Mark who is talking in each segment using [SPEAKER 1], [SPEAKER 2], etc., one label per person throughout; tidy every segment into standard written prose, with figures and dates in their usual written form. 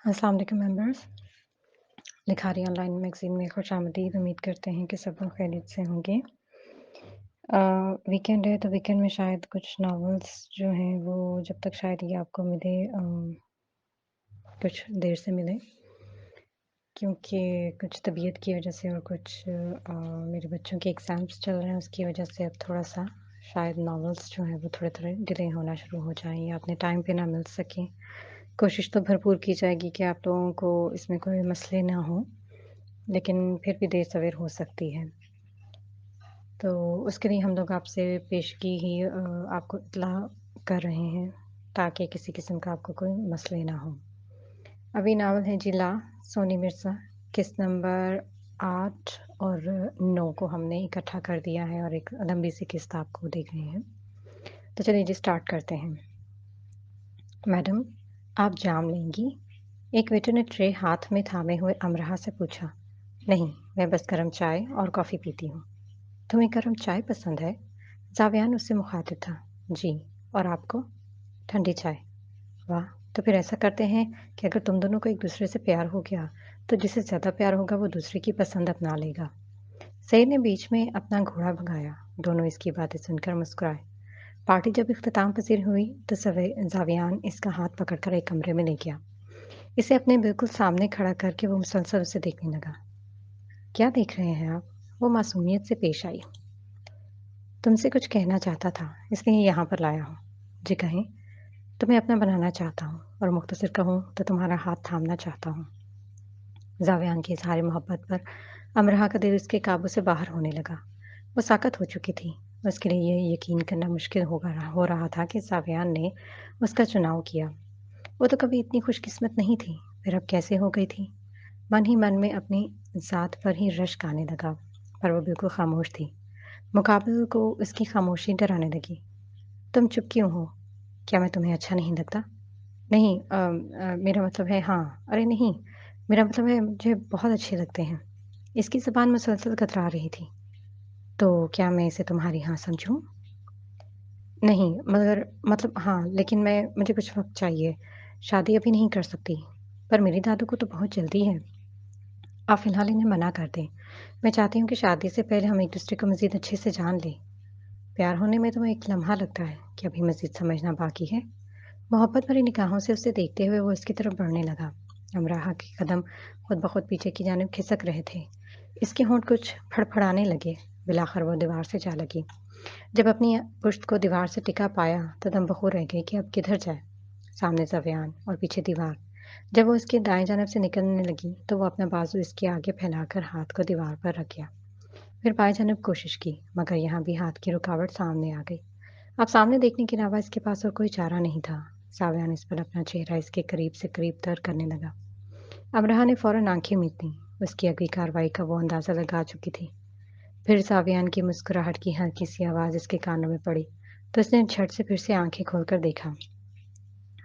[SPEAKER 1] अस्सलाम वालेकुम members. Likhari online magazine में खुशामदीद। उम्मीद करते हैं कि सब लोग खैरियत से होंगे। वीकेंड है तो वीकेंड में शायद कुछ नॉवेल्स जो हैं वो जब तक शायद ये आपको मिले कुछ देर से मिले, क्योंकि कुछ तबीयत की वज़ह से और कुछ मेरे बच्चों के एग्ज़ाम्स चल रहे हैं, उसकी वज़ह से अब थोड़ा-सा शायद नॉवेल्स जो हैं वो थोड़े-थोड़े डिले होना शुरू हो जाएँ या अपने टाइम पे ना मिल सकें। कोशिश तो भरपूर की जाएगी कि आप लोगों को इसमें कोई मसले ना हों, लेकिन फिर भी देर-सवेर हो सकती है। तो उसके लिए हम लोग आपसे पेशगी ही आपको इत्तला कर रहे हैं, ताकि किसी किस्म का आपको कोई मसले ना हों। अभी नावल है जिला, सोनी मिर्ज़ा, किस्त नंबर 8 और 9 को हमने इकट्ठा कर दिया है और एक लंबी सी किस्त आपको दे गए हैं। तो चलिए जी स्टार्ट करते हैं। मैडम, आप जाम लेंगी? एक वेटर ने ट्रे हाथ में थामे हुए अमरहा से पूछा। नहीं, मैं बस गर्म चाय और कॉफ़ी पीती हूँ। तुम्हें गर्म चाय पसंद है? जावियान उससे मुखातिब था। जी, और आपको? ठंडी चाय। वाह, तो फिर ऐसा करते हैं कि अगर तुम दोनों को एक दूसरे से प्यार हो गया, तो जिसे ज़्यादा प्यार होगा वो दूसरे की पसंद अपना लेगा। सईद ने बीच में अपना घोड़ा भगाया। दोनों इसकी बातें सुनकर मुस्कुराए। पार्टी जब इख्तिताम पसीर हुई तो जावियान इसका हाथ पकड़कर एक कमरे में ले गया। इसे अपने बिल्कुल सामने खड़ा करके वो मुसलसल उसे देखने लगा। क्या देख रहे हैं आप? वो मासूमियत से पेश आई। तुमसे कुछ कहना चाहता था, इसलिए यहाँ पर लाया हूँ। जी कहें। तुम्हें अपना बनाना चाहता हूँ और मुख्तसर कहूँ तो तुम्हारा हाथ थामना चाहता हूँ। जावियान की इज़हार मोहब्बत पर अमरहा का दिल उसके काबू से बाहर होने लगा। वो साकत हो चुकी थी। उसके लिए ये यकीन करना मुश्किल हो रहा था कि जावियान ने उसका चुनाव किया। वो तो कभी इतनी खुशकिस्मत नहीं थी, फिर अब कैसे हो गई थी? मन ही मन में अपनी ज़ात पर ही रश्क आने लगा, पर वो बिल्कुल खामोश थी। मुकाबिल को उसकी खामोशी डराने लगी। तुम चुप क्यों हो? क्या मैं तुम्हें अच्छा नहीं लगता? नहीं, मेरा मतलब है हाँ, अरे नहीं, मेरा मतलब है मुझे बहुत अच्छे लगते हैं। इसकी ज़ुबान मुसलसल कतरा रही थी। तो क्या मैं इसे तुम्हारी हाँ समझूँ? नहीं, मगर मतलब हाँ, लेकिन मुझे कुछ वक़्त चाहिए। शादी अभी नहीं कर सकती, पर मेरी दादू को तो बहुत जल्दी है। आप फ़िलहाल इन्हें मना कर दें। मैं चाहती हूँ कि शादी से पहले हम एक-दूसरे को मज़ीद अच्छे से जान लें। प्यार होने में तो एक लम्हा लगता है कि अभी मज़ीद समझना बाकी है। मोहब्बत भरी निगाहों से उसे देखते हुए वो उसकी तरफ बढ़ने लगा। अमराहा के कदम खुद ब खुद पीछे की जानिब खिसक रहे थे। इसके होंठ कुछ फड़फड़ाने लगे। बिलाखिर वो दीवार से जा लगी। जब अपनी पुश्त को दीवार से टिका पाया तो दम बखूर रह गई कि अब किधर जाए। सामने ज़व्यान और पीछे दीवार। जब वो उसकी दाएं जानब से निकलने लगी तो वो अपना बाजू इसके आगे फैलाकर हाथ को दीवार पर रख गया। फिर बाएं जानब कोशिश की, मगर यहाँ भी हाथ की रुकावट सामने आ गई। अब सामने देखने के अलावा इसके पास और कोई चारा नहीं था। साव्यान इस पर अपना चेहरा इसके करीब से करीब तर करने लगा। अमरहा ने फौरन आंखें मीट लीं। उसकी अगली कार्रवाई का वो अंदाजा लगा चुकी थी। फिर साव्यान की मुस्कुराहट की हल्की सी आवाज़ इसके कानों में पड़ी तो इसने झट से फिर से आंखें खोलकर देखा।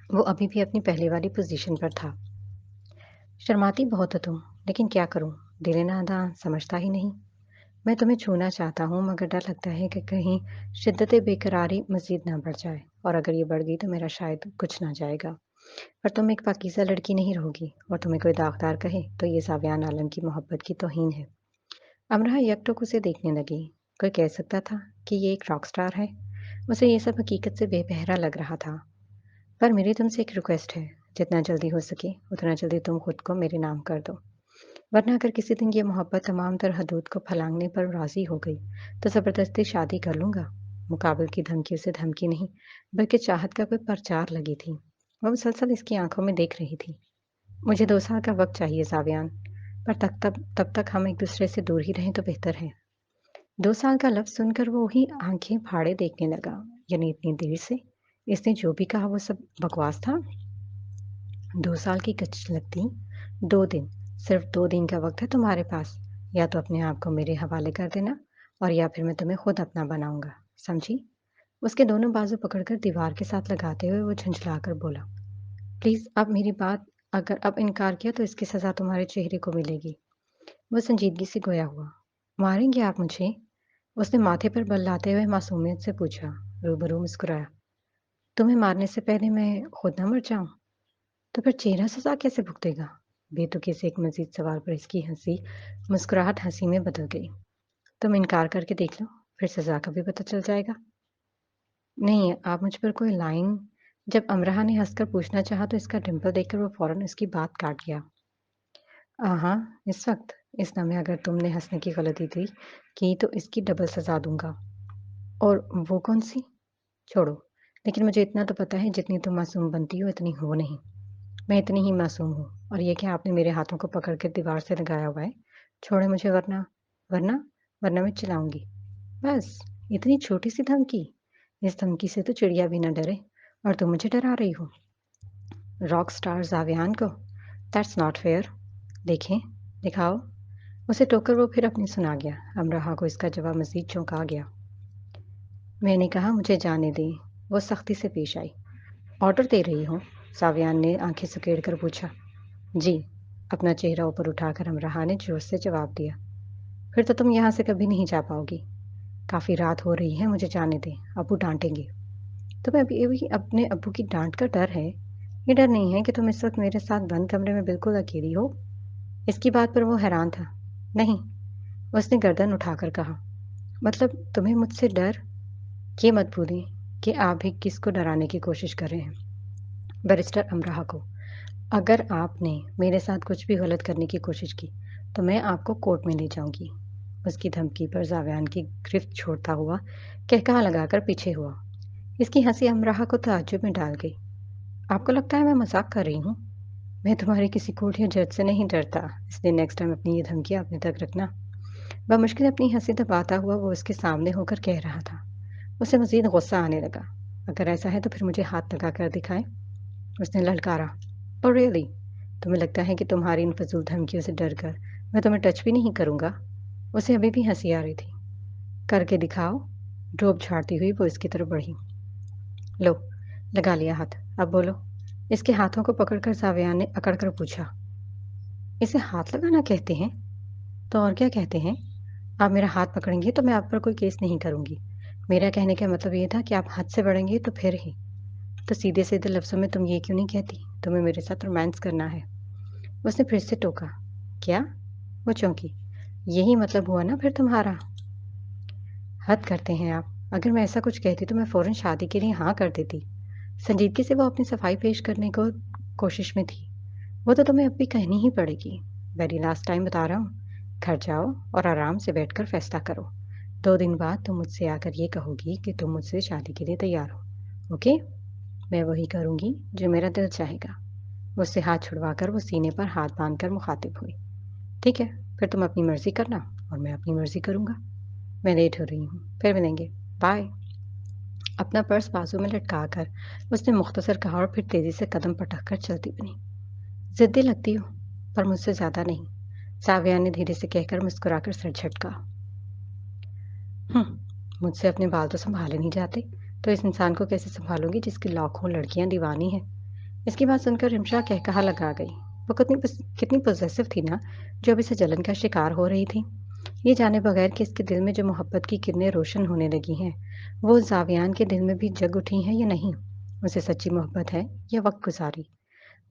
[SPEAKER 1] वो अभी भी अपनी पहले वाली पोजीशन पर था। शर्माती बहुत हो तुम, लेकिन क्या करूं, दिल नादान समझता ही नहीं। मैं तुम्हें छूना चाहता हूँ, मगर डर लगता है कि कहीं शिद्दत बेकरारी मज़ीद ना बढ़ जाए, और अगर ये बढ़ गई तो मेरा शायद कुछ ना जाएगा। पर तुम एक पाकीज़ा लड़की नहीं रहोगी, और तुम्हें कोई दागदार कहे तो ये सावियान आलम की मोहब्बत की तौहीन है। अमरा यकटोक उसे देखने लगी। कोई कह सकता था कि ये एक रॉक स्टार है। उसे ये सब हकीकत से बेबहरा लग रहा था। पर मेरी तुमसे एक रिक्वेस्ट है, जितना जल्दी हो सके उतना जल्दी तुम खुद को मेरे नाम कर दो, वरना अगर किसी दिन ये मोहब्बत तमाम तर हदूद को फलांगने पर राज़ी हो गई तो ज़बरदस्ती शादी कर लूँगा। मुकाबिल की धमकी उसे धमकी नहीं, बल्कि चाहत का कोई प्रचार लगी थी। वह मुसलसल इसकी आंखों में देख रही थी। मुझे 2 साल का वक्त चाहिए सावियान, पर तब तक हम एक दूसरे से दूर ही रहें तो बेहतर है। 2 साल का लफ्ज़ सुनकर वो ही आंखें फाड़े देखने लगा। यानी इतनी देर से इसने जो भी कहा वो सब बकवास था। 2 साल की कच्ची लगती। 2 दिन, सिर्फ 2 दिन का वक्त है तुम्हारे पास। या तो अपने आप को मेरे हवाले कर देना, और या फिर मैं तुम्हें खुद अपना बनाऊंगा, समझी? उसके दोनों बाजू पकड़कर दीवार के साथ लगाते हुए वो झंझलाकर बोला, प्लीज अब मेरी बात, अगर अब इनकार किया तो इसकी सजा तुम्हारे चेहरे को मिलेगी। वो संजीदगी से गोया हुआ। मारेंगे आप मुझे? उसने माथे पर बल लाते हुए मासूमियत से पूछा। रूबरू मुस्कुराया। तुम्हें मारने से पहले मैं खुद न मर जाऊं? तो फिर चेहरा सजा कैसे भुगतेगा? बेतुके से एक मज़ीद सवाल पर इसकी मुस्कुराहट हँसी में बदल गई। तुम इनकार करके देख लो, फिर सज़ा का भी पता चल जाएगा। नहीं, आप मुझ पर कोई लाइन जब अमरहा ने हँसकर पूछना चाहा तो इसका डिंपल देखकर वो फ़ौरन उसकी बात काट गया। हाँ, इस वक़्त, इस लम्हे अगर तुमने हँसने की गलती की तो इसकी डबल सज़ा दूँगा। और वो कौन-सी? छोड़ो, लेकिन मुझे इतना तो पता है जितनी तुम मासूम बनती हो इतनी हो नहीं। मैं इतनी ही मासूम हूँ और ये क्या आपने मेरे हाथों को पकड़ के दीवार से लगाया हुआ है? छोड़ें मुझे वरना वरना वरना मैं चिल्लाऊँगी। बस, इतनी छोटी-सी धमकी? इस धमकी से तो चिड़िया भी ना डरे और तुम मुझे डरा रही हो। रॉक स्टार ज़ावियान को? That's not fair. देखें, दिखाओ। उसे टोककर वो फिर अपनी सुना गया। अमरहा को इसका जवाब मज़ीद चौंका गया। मैंने कहा मुझे जाने दें। वो सख्ती से पेश आई। ऑर्डर दे रही हो? सावियान ने आंखें सुकेड़ कर पूछा। जी, अपना चेहरा ऊपर उठाकर अमरहा ने जोश से जवाब दिया। फिर तो तुम यहाँ से कभी नहीं जा पाओगी। काफ़ी रात हो रही है, मुझे जाने दें, अब्बू डांटेंगे। तुम्हें अभी अभी अपने अब्बू की डांट का डर है? ये डर नहीं है कि तुम इस वक्त मेरे साथ बंद कमरे में बिल्कुल अकेली हो? इसकी बात पर वो हैरान था। नहीं, उसने गर्दन उठाकर कहा। मतलब तुम्हें मुझसे डर? ये मत भूलें कि आप भी किसको डराने की कोशिश कर रहे हैं। बैरिस्टर अमरहा को। अगर आपने मेरे साथ कुछ भी गलत करने की कोशिश की तो मैं आपको कोर्ट में ले जाऊंगी। उसकी धमकी पर जावियान की गिरफ्त छोड़ता हुआ कहकहा लगाकर पीछे हुआ। इसकी हंसी अमराह को ताज्जुब में डाल गई। आपको लगता है मैं मजाक कर रही हूँ? मैं तुम्हारे किसी कोर्ट या जज से नहीं डरता, इसलिए नेक्स्ट टाइम अपनी ये धमकियाँ अपने तक रखना। बमुश्किल अपनी हंसी दबाता हुआ वो उसके सामने होकर कह रहा था। उसे मजीद गुस्सा आने लगा। अगर ऐसा है तो फिर मुझे हाथ लगा कर दिखाएं। उसने ललकारा। Oh really? तुम्हें लगता है कि तुम्हारी इन फजूल धमकियों से डर कर मैं तुम्हें टच भी नहीं करूंगा? उसे अभी भी हंसी आ रही थी। करके दिखाओ। ड्रोब झाड़ती हुई वो इसकी तरफ बढ़ी। लो, लगा लिया हाथ, अब बोलो। इसके हाथों को पकड़कर सावियान ने अकड़कर पूछा। इसे हाथ लगाना कहते हैं? तो और क्या कहते हैं? आप मेरा हाथ पकड़ेंगी तो मैं आप पर कोई केस नहीं करूंगी। मेरा कहने का मतलब ये था कि आप हद से बढ़ेंगी तो फिर ही। तो सीधे सीधे लफ्ज़ों में तुम ये क्यों नहीं कहती तुम्हें मेरे साथ रोमांस करना है? उसने फिर से टोका। क्या? वो चौंकी। यही मतलब हुआ ना फिर तुम्हारा? हद करते हैं आप। अगर मैं ऐसा कुछ कहती तो मैं फ़ौरन शादी के लिए हाँ कर देती। संजीदगी से वो अपनी सफाई पेश करने को कोशिश में थी। वो तो तुम्हें अब भी कहनी ही पड़ेगी। वेरी लास्ट टाइम बता रहा हूँ। घर जाओ और आराम से बैठकर फैसला करो। 2 दिन बाद तुम मुझसे आकर ये कहोगी कि तुम मुझसे शादी के लिए तैयार हो। ओके? मैं वही करूँगी जो मेरा दिल चाहेगा। उससे हाथ छुड़वाकर वो सीने पर हाथ बांधकर मुखातिब हुई। ठीक है, फिर तुम अपनी मर्जी करना और मैं अपनी मर्जी करूँगा। मैं लेट हो रही हूँ, फिर मिलेंगे। बाय। अपना पर्स बाजू में लटकाकर उसने मुख्तसर कहा और फिर तेजी से कदम पटक कर चलती बनी। जिद्दी लगती हो, पर मुझसे ज्यादा नहीं, साविया ने धीरे से कहकर मुस्कुराकर सर झटका। मुझसे अपने बाल तो संभाले नहीं जाते, तो इस इंसान को कैसे संभालूंगी जिसकी लाखों लड़कियां दीवानी हैं। इसकी बात सुनकर रिमशा कहकहा लगा गई। वो कितनी पोजेसिव थी ना, जो अब इसे जलन का शिकार हो रही थी। ये जाने बगैर कि इसके दिल में जो मोहब्बत की किरणें रोशन होने लगी हैं वो जावियान के दिल में भी जग उठी हैं या नहीं। उसे सच्ची मोहब्बत है या वक्त गुजारी।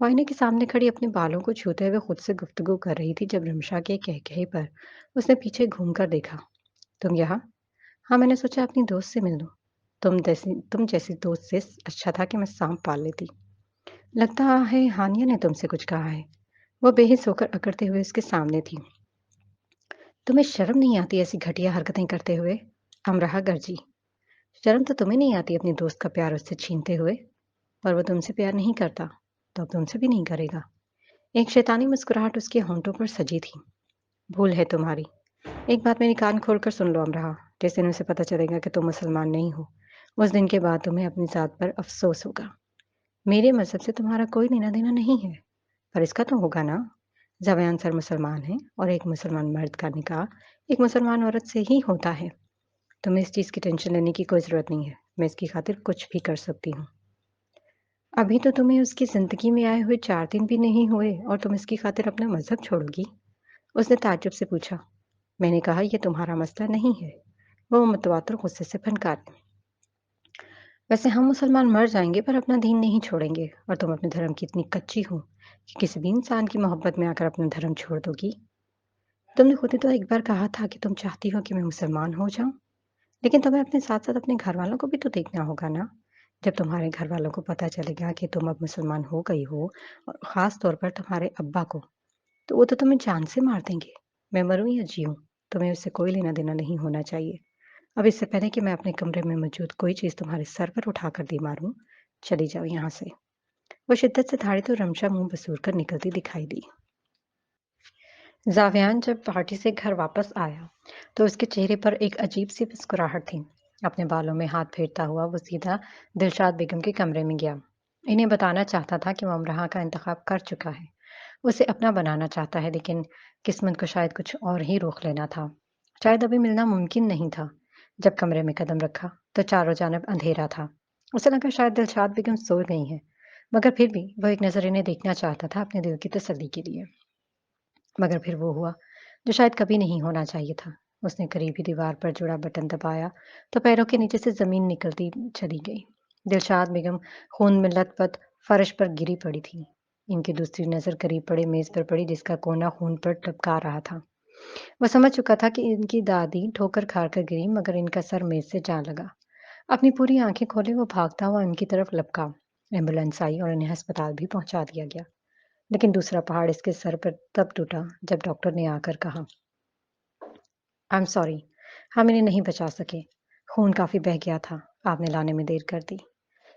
[SPEAKER 1] वो आईने के सामने खड़ी अपने बालों को छूते हुए खुद से गुफ्तगू कर रही थी जब रिमशा के कहकहे पर उसने पीछे घूमकर देखा। तुम यहाँ? हाँ, मैंने सोचा अपनी दोस्त से मिल लूं। तुम जैसी दोस्त से अच्छा था कि मैं सांप पाल लेती। लगता है हानिया ने तुमसे कुछ कहा है। वो बेहिस होकर अकड़ते हुए उसके सामने थी। तुम्हें शर्म नहीं आती ऐसी घटिया हरकतें करते हुए? अमराह गर्जी। शर्म तो तुम्हें नहीं आती अपनी दोस्त का प्यार उससे छीनते हुए? पर वो तुमसे प्यार नहीं करता तो अब तुमसे भी नहीं करेगा। एक शैतानी मुस्कुराहट उसके होंठों पर सजी थी। भूल है तुम्हारी। एक बात मेरी कान खोलकर सुन लो अमराह। जिस दिन उसे पता चलेगा कि तुम मुसलमान नहीं हो उस दिन के बाद तुम्हें अपनी जात पर अफसोस होगा। मेरे मजहब से तुम्हारा कोई लेना देना नहीं है, पर इसका तो होगा ना। ज़बयान सर मुसलमान है और एक मुसलमान मर्द का निकाह एक मुसलमान औरत से ही होता है। तुम्हें इस चीज़ की टेंशन लेने की कोई ज़रूरत नहीं है। मैं इसकी खातिर कुछ भी कर सकती हूँ। अभी तो तुम्हें उसकी ज़िंदगी में आए हुए 4 दिन भी नहीं हुए और तुम इसकी खातिर अपना मज़हब छोड़ोगी? उसने ताज्जुब से पूछा। मैंने कहा ये तुम्हारा मसला नहीं है। वो मुतवातिर गुस्से से फनकारी। ویسے ہم مسلمان مر جائیں گے پر اپنا دین نہیں چھوڑیں گے، اور تم اپنے دھرم کی اتنی کچی ہو کہ کسی بھی انسان کی محبت میں آ کر اپنا دھرم چھوڑ دو گی؟ تم نے خود ہی تو ایک بار کہا تھا کہ تم چاہتی ہو کہ میں مسلمان ہو جاؤں، لیکن تمہیں اپنے ساتھ ساتھ اپنے گھر والوں کو بھی تو دیکھنا ہوگا نا؟ جب تمہارے گھر والوں کو پتہ چلے گا کہ تم اب مسلمان ہو گئی ہو، اور خاص طور پر تمہارے ابا کو، تو وہ تو تمہیں جان سے مار دیں گے۔ میں مروں یا جیوں، تمہیں اس سے کوئی لینا دینا نہیں ہونا چاہیے۔ اب اس سے پہلے کہ میں اپنے کمرے میں موجود کوئی چیز تمہارے سر پر اٹھا کر دی ماروں، چلی جاؤ یہاں سے۔ وہ شدت سے دھاڑی تو رمشا منہ بسور کر نکلتی دکھائی دی۔ زاویان جب پارٹی سے گھر واپس آیا تو اس کے چہرے پر ایک عجیب سی مسکراہٹ تھی۔ اپنے بالوں میں ہاتھ پھیرتا ہوا وہ سیدھا دلشاد بیگم کے کمرے میں گیا۔ انہیں بتانا چاہتا تھا کہ وہ امرہا کا انتخاب کر چکا ہے، اسے اپنا بنانا چاہتا ہے، لیکن قسمت کو شاید کچھ اور ہی روک لینا تھا۔ شاید ابھی ملنا ممکن نہیں تھا۔ جب کمرے میں قدم رکھا تو چاروں جانب اندھیرا تھا۔ اسے لگا شاید دلشاد بیگم سو گئی ہیں، مگر پھر بھی وہ ایک نظر انہیں دیکھنا چاہتا تھا اپنے دل کی تسلی کے لیے۔ مگر پھر وہ ہوا جو شاید کبھی نہیں ہونا چاہیے تھا۔ اس نے قریبی دیوار پر جڑا بٹن دبایا تو پیروں کے نیچے سے زمین نکلتی چلی گئی۔ دلشاد بیگم خون میں لت پت فرش پر گری پڑی تھی۔ ان کی دوسری نظر قریب پڑے میز پر پڑی جس کا کونا خون پر ٹپکا رہا تھا۔ وہ سمجھ چکا تھا کہ ان کی دادی ٹھوکر کھا کر گری، مگر ان کا سر میز سے جا لگا۔ اپنی پوری آنکھیں کھولے وہ بھاگتا ہوا ان کی طرف لپکا۔ ایمبولینس آئی اور انہیں ہسپتال بھی پہنچا دیا گیا، لیکن دوسرا پہاڑ اس کے سر پر تب ٹوٹا جب ڈاکٹر نے آ کر کہا، "آئی ایم سوری، ہم انہیں نہیں بچا سکے۔ خون کافی بہہ گیا تھا، آپ نے لانے میں دیر کر دی۔"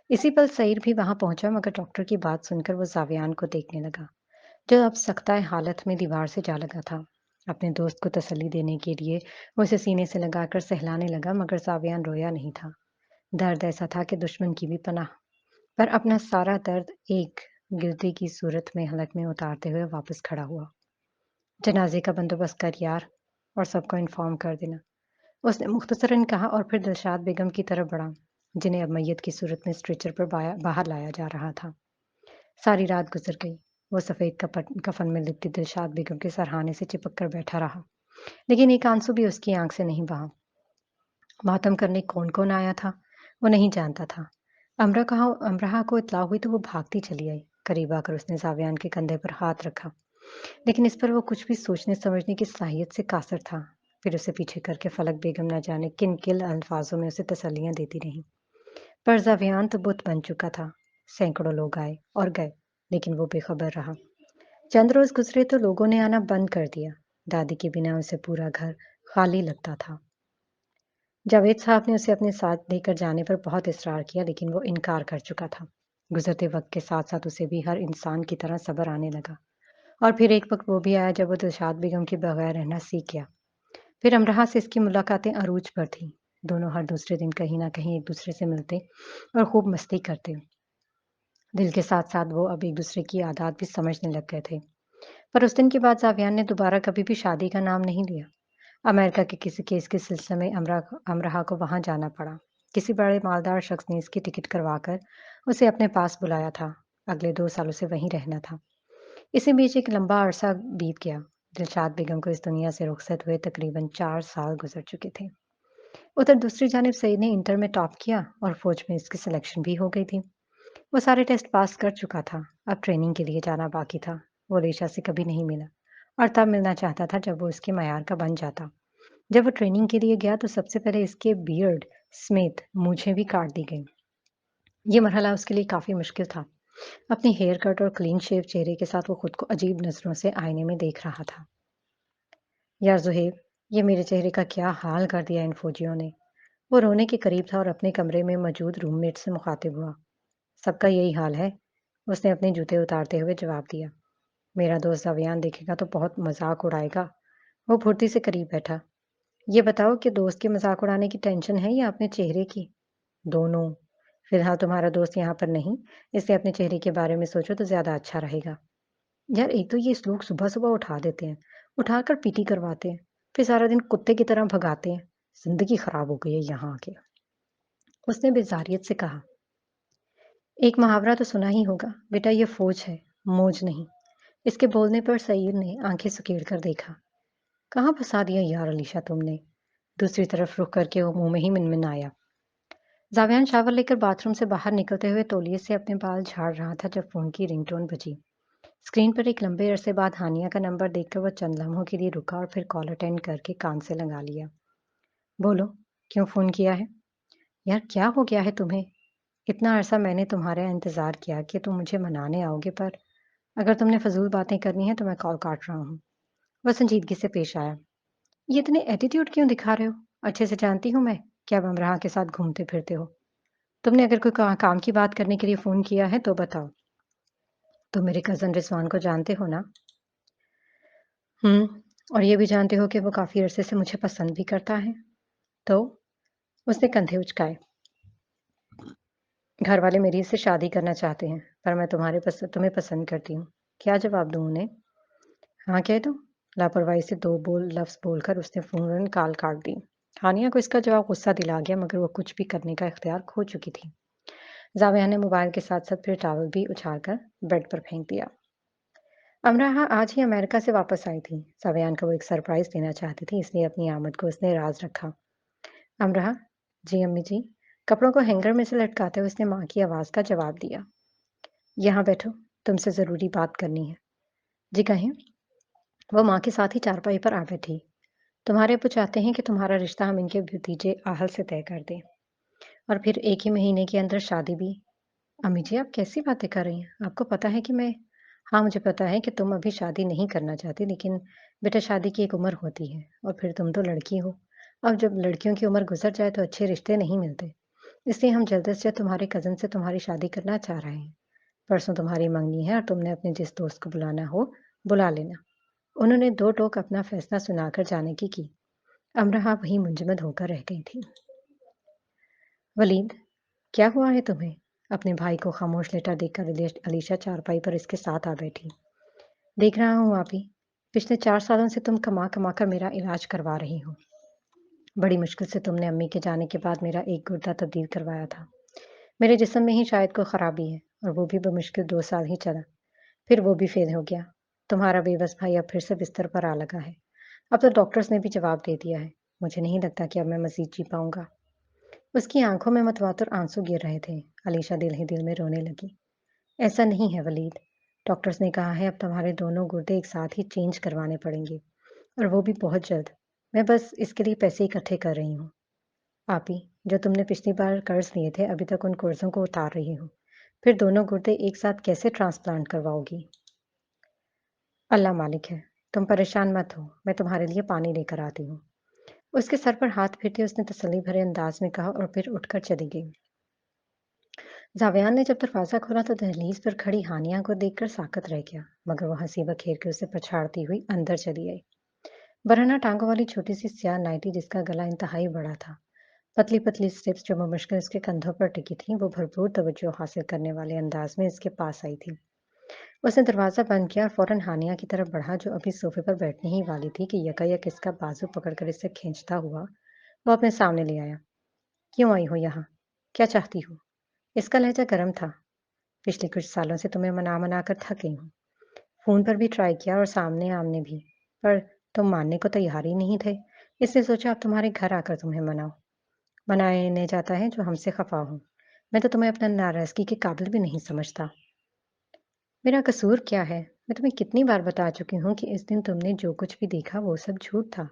[SPEAKER 1] اسی پل سعید بھی وہاں پہنچا، مگر ڈاکٹر کی بات سن کر وہ زاویان کو دیکھنے لگا جو اب سختہ حالت میں دیوار سے جا لگا تھا۔ اپنے دوست کو تسلی دینے کے لیے وہ اسے سینے سے لگا کر سہلانے لگا، مگر زاویان رویا نہیں تھا۔ درد ایسا تھا کہ دشمن کی بھی پناہ، پر اپنا سارا درد ایک گرتی کی صورت میں حلق میں اتارتے ہوئے واپس کھڑا ہوا۔ جنازے کا بندوبست کر یار، اور سب کو انفارم کر دینا، اس نے مختصراً کہا، اور پھر دلشاد بیگم کی طرف بڑھا جنہیں اب میت کی صورت میں اسٹریچر پر باہر لایا جا رہا تھا۔ ساری رات گزر گئی۔ وہ سفید کفن میں لپٹی دلشاد بیگم کے سرہانے سے چپک کر بیٹھا رہا، لیکن ایک آنسو بھی اس کی آنکھ سے نہیں بہا۔ ماتم کرنے کون کون آیا تھا وہ نہیں جانتا تھا۔ امرہا کو اطلاع ہوئی تو وہ بھاگتی چلی آئی۔ قریب آ کر اس نے زاویان کے کندھے پر ہاتھ رکھا، لیکن اس پر وہ کچھ بھی سوچنے سمجھنے کی صلاحیت سے قاصر تھا۔ پھر اسے پیچھے کر کے فلک بیگم نہ جانے کن کن الفاظوں میں اسے تسلیاں دیتی رہیں۔ پر زاویان تو بت بن چکا تھا۔ سینکڑوں لوگ آئے اور گئے، لیکن وہ بے خبر رہا۔ چند روز گزرے تو لوگوں نے آنا بند کر دیا۔ دادی کے بنا اسے پورا گھر خالی لگتا تھا۔ جاوید صاحب نے اسے اپنے ساتھ لے کر جانے پر بہت اصرار کیا، لیکن وہ انکار کر چکا تھا۔ گزرتے وقت کے ساتھ ساتھ اسے بھی ہر انسان کی طرح صبر آنے لگا، اور پھر ایک وقت وہ بھی آیا جب وہ دلشاد بیگم کے بغیر رہنا سیکھ گیا۔ پھر امرہا سے اس کی ملاقاتیں عروج پر تھیں۔ دونوں ہر دوسرے دن کہیں نہ کہیں ایک دوسرے سے ملتے اور خوب مستی کرتے۔ دل کے ساتھ ساتھ وہ اب ایک دوسرے کی عادات بھی سمجھنے لگ گئے تھے۔ پر اس دن کے بعد زاویان نے دوبارہ کبھی بھی شادی کا نام نہیں لیا۔ امریکہ کے کسی کیس کے سلسلے میں امرہا کو وہاں جانا پڑا۔ کسی بڑے مالدار شخص نے اس کی ٹکٹ کروا کر اسے اپنے پاس بلایا تھا۔ اگلے 2 سالوں سے وہیں رہنا تھا۔ اسی بیچ ایک لمبا عرصہ بیت گیا۔ دلشاد بیگم کو اس دنیا سے رخصت ہوئے تقریباً 4 سال گزر چکے تھے۔ ادھر دوسری جانب سعید نے انٹر میں ٹاپ کیا اور فوج میں اس کی سلیکشن بھی ہو گئی تھی۔ وہ سارے ٹیسٹ پاس کر چکا تھا، اب ٹریننگ کے لیے جانا باقی تھا۔ وہ لیشا سے کبھی نہیں ملا، اور تب ملنا چاہتا تھا جب وہ اس کے معیار کا بن جاتا۔ جب وہ ٹریننگ کے لیے گیا تو سب سے پہلے اس کے بیئرڈ سمیت مونچھیں بھی کاٹ دی گئیں۔ یہ مرحلہ اس کے لیے کافی مشکل تھا۔ اپنی ہیئر کٹ اور کلین شیو چہرے کے ساتھ وہ خود کو عجیب نظروں سے آئینے میں دیکھ رہا تھا۔ یار زہیب، یہ میرے چہرے کا کیا حال کر دیا ان فوجیوں نے۔ وہ رونے کے قریب تھا اور اپنے کمرے میں موجود روم میٹ سے مخاطب ہوا۔ سب کا یہی حال ہے، اس نے اپنے جوتے اتارتے ہوئے جواب دیا۔ میرا دوست زاویان دیکھے گا تو بہت مذاق اڑائے گا۔ وہ پھرتی سے قریب بیٹھا۔ یہ بتاؤ کہ دوست کے مذاق اڑانے کی ٹینشن ہے یا اپنے چہرے کی؟ دونوں۔ فی الحال تمہارا دوست یہاں پر نہیں، اس لیے اپنے چہرے کے بارے میں سوچو تو زیادہ اچھا رہے گا۔ یار ایک تو یہ لوگ صبح صبح اٹھا دیتے ہیں، اٹھا کر پیٹی کرواتے ہیں، پھر سارا دن کتے کی طرح بھگاتے ہیں۔ زندگی خراب ہو گئی ہے یہاں آ کے، اس نے بیزاریت سے کہا۔ ایک محاورہ تو سنا ہی ہوگا، بیٹا یہ فوج ہے، موج نہیں۔ اس کے بولنے پر سعید نے آنکھیں سکیڑ کر دیکھا۔ کہاں پھنسا دیا یار علیشا تم نے؟ دوسری طرف رخ کر کے وہ منہ میں ہی منمنایا۔ जावियान शावर लेकर बाथरूम से बाहर निकलते हुए तौलिए से अपने बाल झाड़ रहा था जब फोन की रिंगटोन बजी। स्क्रीन पर एक लंबे अरसे बाद हानिया का नंबर देखकर वो चंद लम्हों के लिए रुका और फिर कॉल अटेंड करके कान से लगा लिया। बोलो, क्यों फोन किया है? यार क्या हो गया है तुम्हें? इतना अरसा मैंने तुम्हारा इंतजार किया कि तुम मुझे मनाने आओगे, पर अगर तुमने फजूल बातें करनी है तो मैं कॉल काट रहा हूँ। वह संजीदगी से पेश आया। ये इतने एटीट्यूड क्यों दिखा रहे हो? अच्छे से जानती हूँ मैं कि आप अमराह के साथ घूमते फिरते हो। तुमने अगर कोई काम की बात करने के लिए फोन किया है तो बताओ। तुम मेरे कजन रिजवान को जानते हो ना? और ये भी जानते हो कि वो काफी अरसे से मुझे पसंद भी करता है। तो उसने कंधे उचकाए। घर वाले मेरी से शादी करना चाहते हैं, पर मैं तुम्हें पसंद करती हूँ। क्या जवाब दूँ उन्हें? हाँ कह दो। लापरवाही से दो लफ्ज बोलकर उसने फौरन कॉल काट दी। हानिया को इसका जवाब गुस्सा दिला गया, मगर वो कुछ भी करने का इख्तियार खो चुकी थी। जाविया ने मोबाइल के साथ साथ फिर टॉवल भी उछालकर बेड पर फेंक दिया। अमराहा आज ही अमेरिका से वापस आई थी। जावियान को वो एक सरप्राइज देना चाहती थी, इसलिए अपनी आमद को उसने राज रखा। अमराहा, जी अम्मी जी। कपड़ों को हैंगर में से लटकाते हुए उसने माँ की आवाज का जवाब दिया। यहाँ बैठो, तुमसे जरूरी बात करनी है। जी कहें। वो माँ के साथ ही चारपाई पर आ बैठी। तुम्हारे अब्बू चाहते हैं कि तुम्हारा रिश्ता हम इनके भतीजे आहल से तय कर दें, और फिर एक ही महीने के अंदर शादी भी। अम्मी जी, आप कैसी बातें कर रही हैं? आपको पता है कि मैं हाँ, मुझे पता है कि तुम अभी शादी नहीं करना चाहती, लेकिन बेटा शादी की एक उम्र होती है, और फिर तुम तो लड़की हो। अब जब लड़कियों की उम्र गुजर जाए तो अच्छे रिश्ते नहीं मिलते। इसलिए हम जल्द से जल्द तुम्हारे कज़न से तुम्हारी शादी करना चाह रहे हैं। परसों तुम्हारी मंगनी है और तुमने अपने जिस दोस्त को बुलाना हो, बुला लेना। उन्होंने दो टोक अपना फैसला सुनाकर जाने की। अमरहा वहीं मुंजमद होकर रह गई थी। वलीद, क्या हुआ है तुम्हें? अपने भाई को खामोश लेटा देखकर अलीशा चारपाई पर इसके साथ आ बैठी। देख रहा हूँ आपी, पिछले 4 सालों से तुम कमा कमा कर मेरा इलाज करवा रही हो। बड़ी मुश्किल से तुमने अम्मी के जाने के बाद मेरा एक गुर्दा तब्दील करवाया था। मेरे जिस्म में ही शायद कोई खराबी है, और वो भी बमुश्किल 2 साल ही चला। फिर वो भी फेल हो गया। तुम्हारा बेबस भाई अब फिर से बिस्तर पर आ लगा है। अब तो डॉक्टर्स ने भी जवाब दे दिया है। मुझे नहीं लगता कि अब मैं मज़ीद जी पाऊँगा। उसकी आंखों में मतवातर आंसू गिर रहे थे। अलीशा दिल ही दिल में रोने लगी। ऐसा नहीं है वलीद। डॉक्टर्स ने कहा है अब तुम्हारे दोनों गुर्दे एक साथ ही चेंज करवाने पड़ेंगे, और वो भी बहुत जल्द। मैं बस इसके लिए पैसे इकट्ठे कर रही हूँ। आपी, जो तुमने पिछली बार कर्ज लिए थे, अभी तक उन कर्जों को उतार रही हूँ। फिर दोनों गुर्दे एक साथ कैसे ट्रांसप्लांट करवाओगी? अल्लाह मालिक है। तुम परेशान मत हो, मैं तुम्हारे लिए पानी लेकर आती हूँ। उसके सर पर हाथ फेरते उसने तसल्ली भरे अंदाज में कहा, और फिर उठकर चली गई। जावियान ने जब दरवाजा खोला तो दहलीज पर खड़ी हानिया को देखकर साकत रह गया, मगर वो हंसी बखेर के उसे पछाड़ती हुई अंदर चली आई। बरहना टांगों वाली छोटी सी स्याह नाइटी, जिसका गला इंतहाई बड़ा था, पतली पतली स्ट्रिप्स जो मुश्किल इसके कंधों पर टिकी थीं, वो भरपूर तवज्जो हासिल करने वाले अंदाज में इसके पास आई थी। उसने दरवाजा बंद किया और फौरन हानिया की तरफ बढ़ा, जो अभी सोफे पर बैठने ही वाली थी कि यकायक इसका बाजू पकड़कर इसे खींचता हुआ वो अपने सामने ले आया। क्यों आई हो यहाँ? क्या चाहती हो? इसका लहजा गर्म था। पिछले कुछ सालों से तुम्हें मना मना कर थक गई हूँ। फोन पर भी ट्राई किया और सामने आमने भी, पर तुम मानने को तैयार ही नहीं थे। इसलिए सोचा अब तुम्हारे घर आकर तुम्हें मनाओ। मनाने जाता है जो हमसे खफा हो। मैं तो तुम्हें अपना नाराजगी के काबिल भी नहीं समझता। मेरा कसूर क्या है? मैं तुम्हें कितनी बार बता चुकी हूँ कि इस दिन तुमने जो कुछ भी देखा वो सब झूठ था।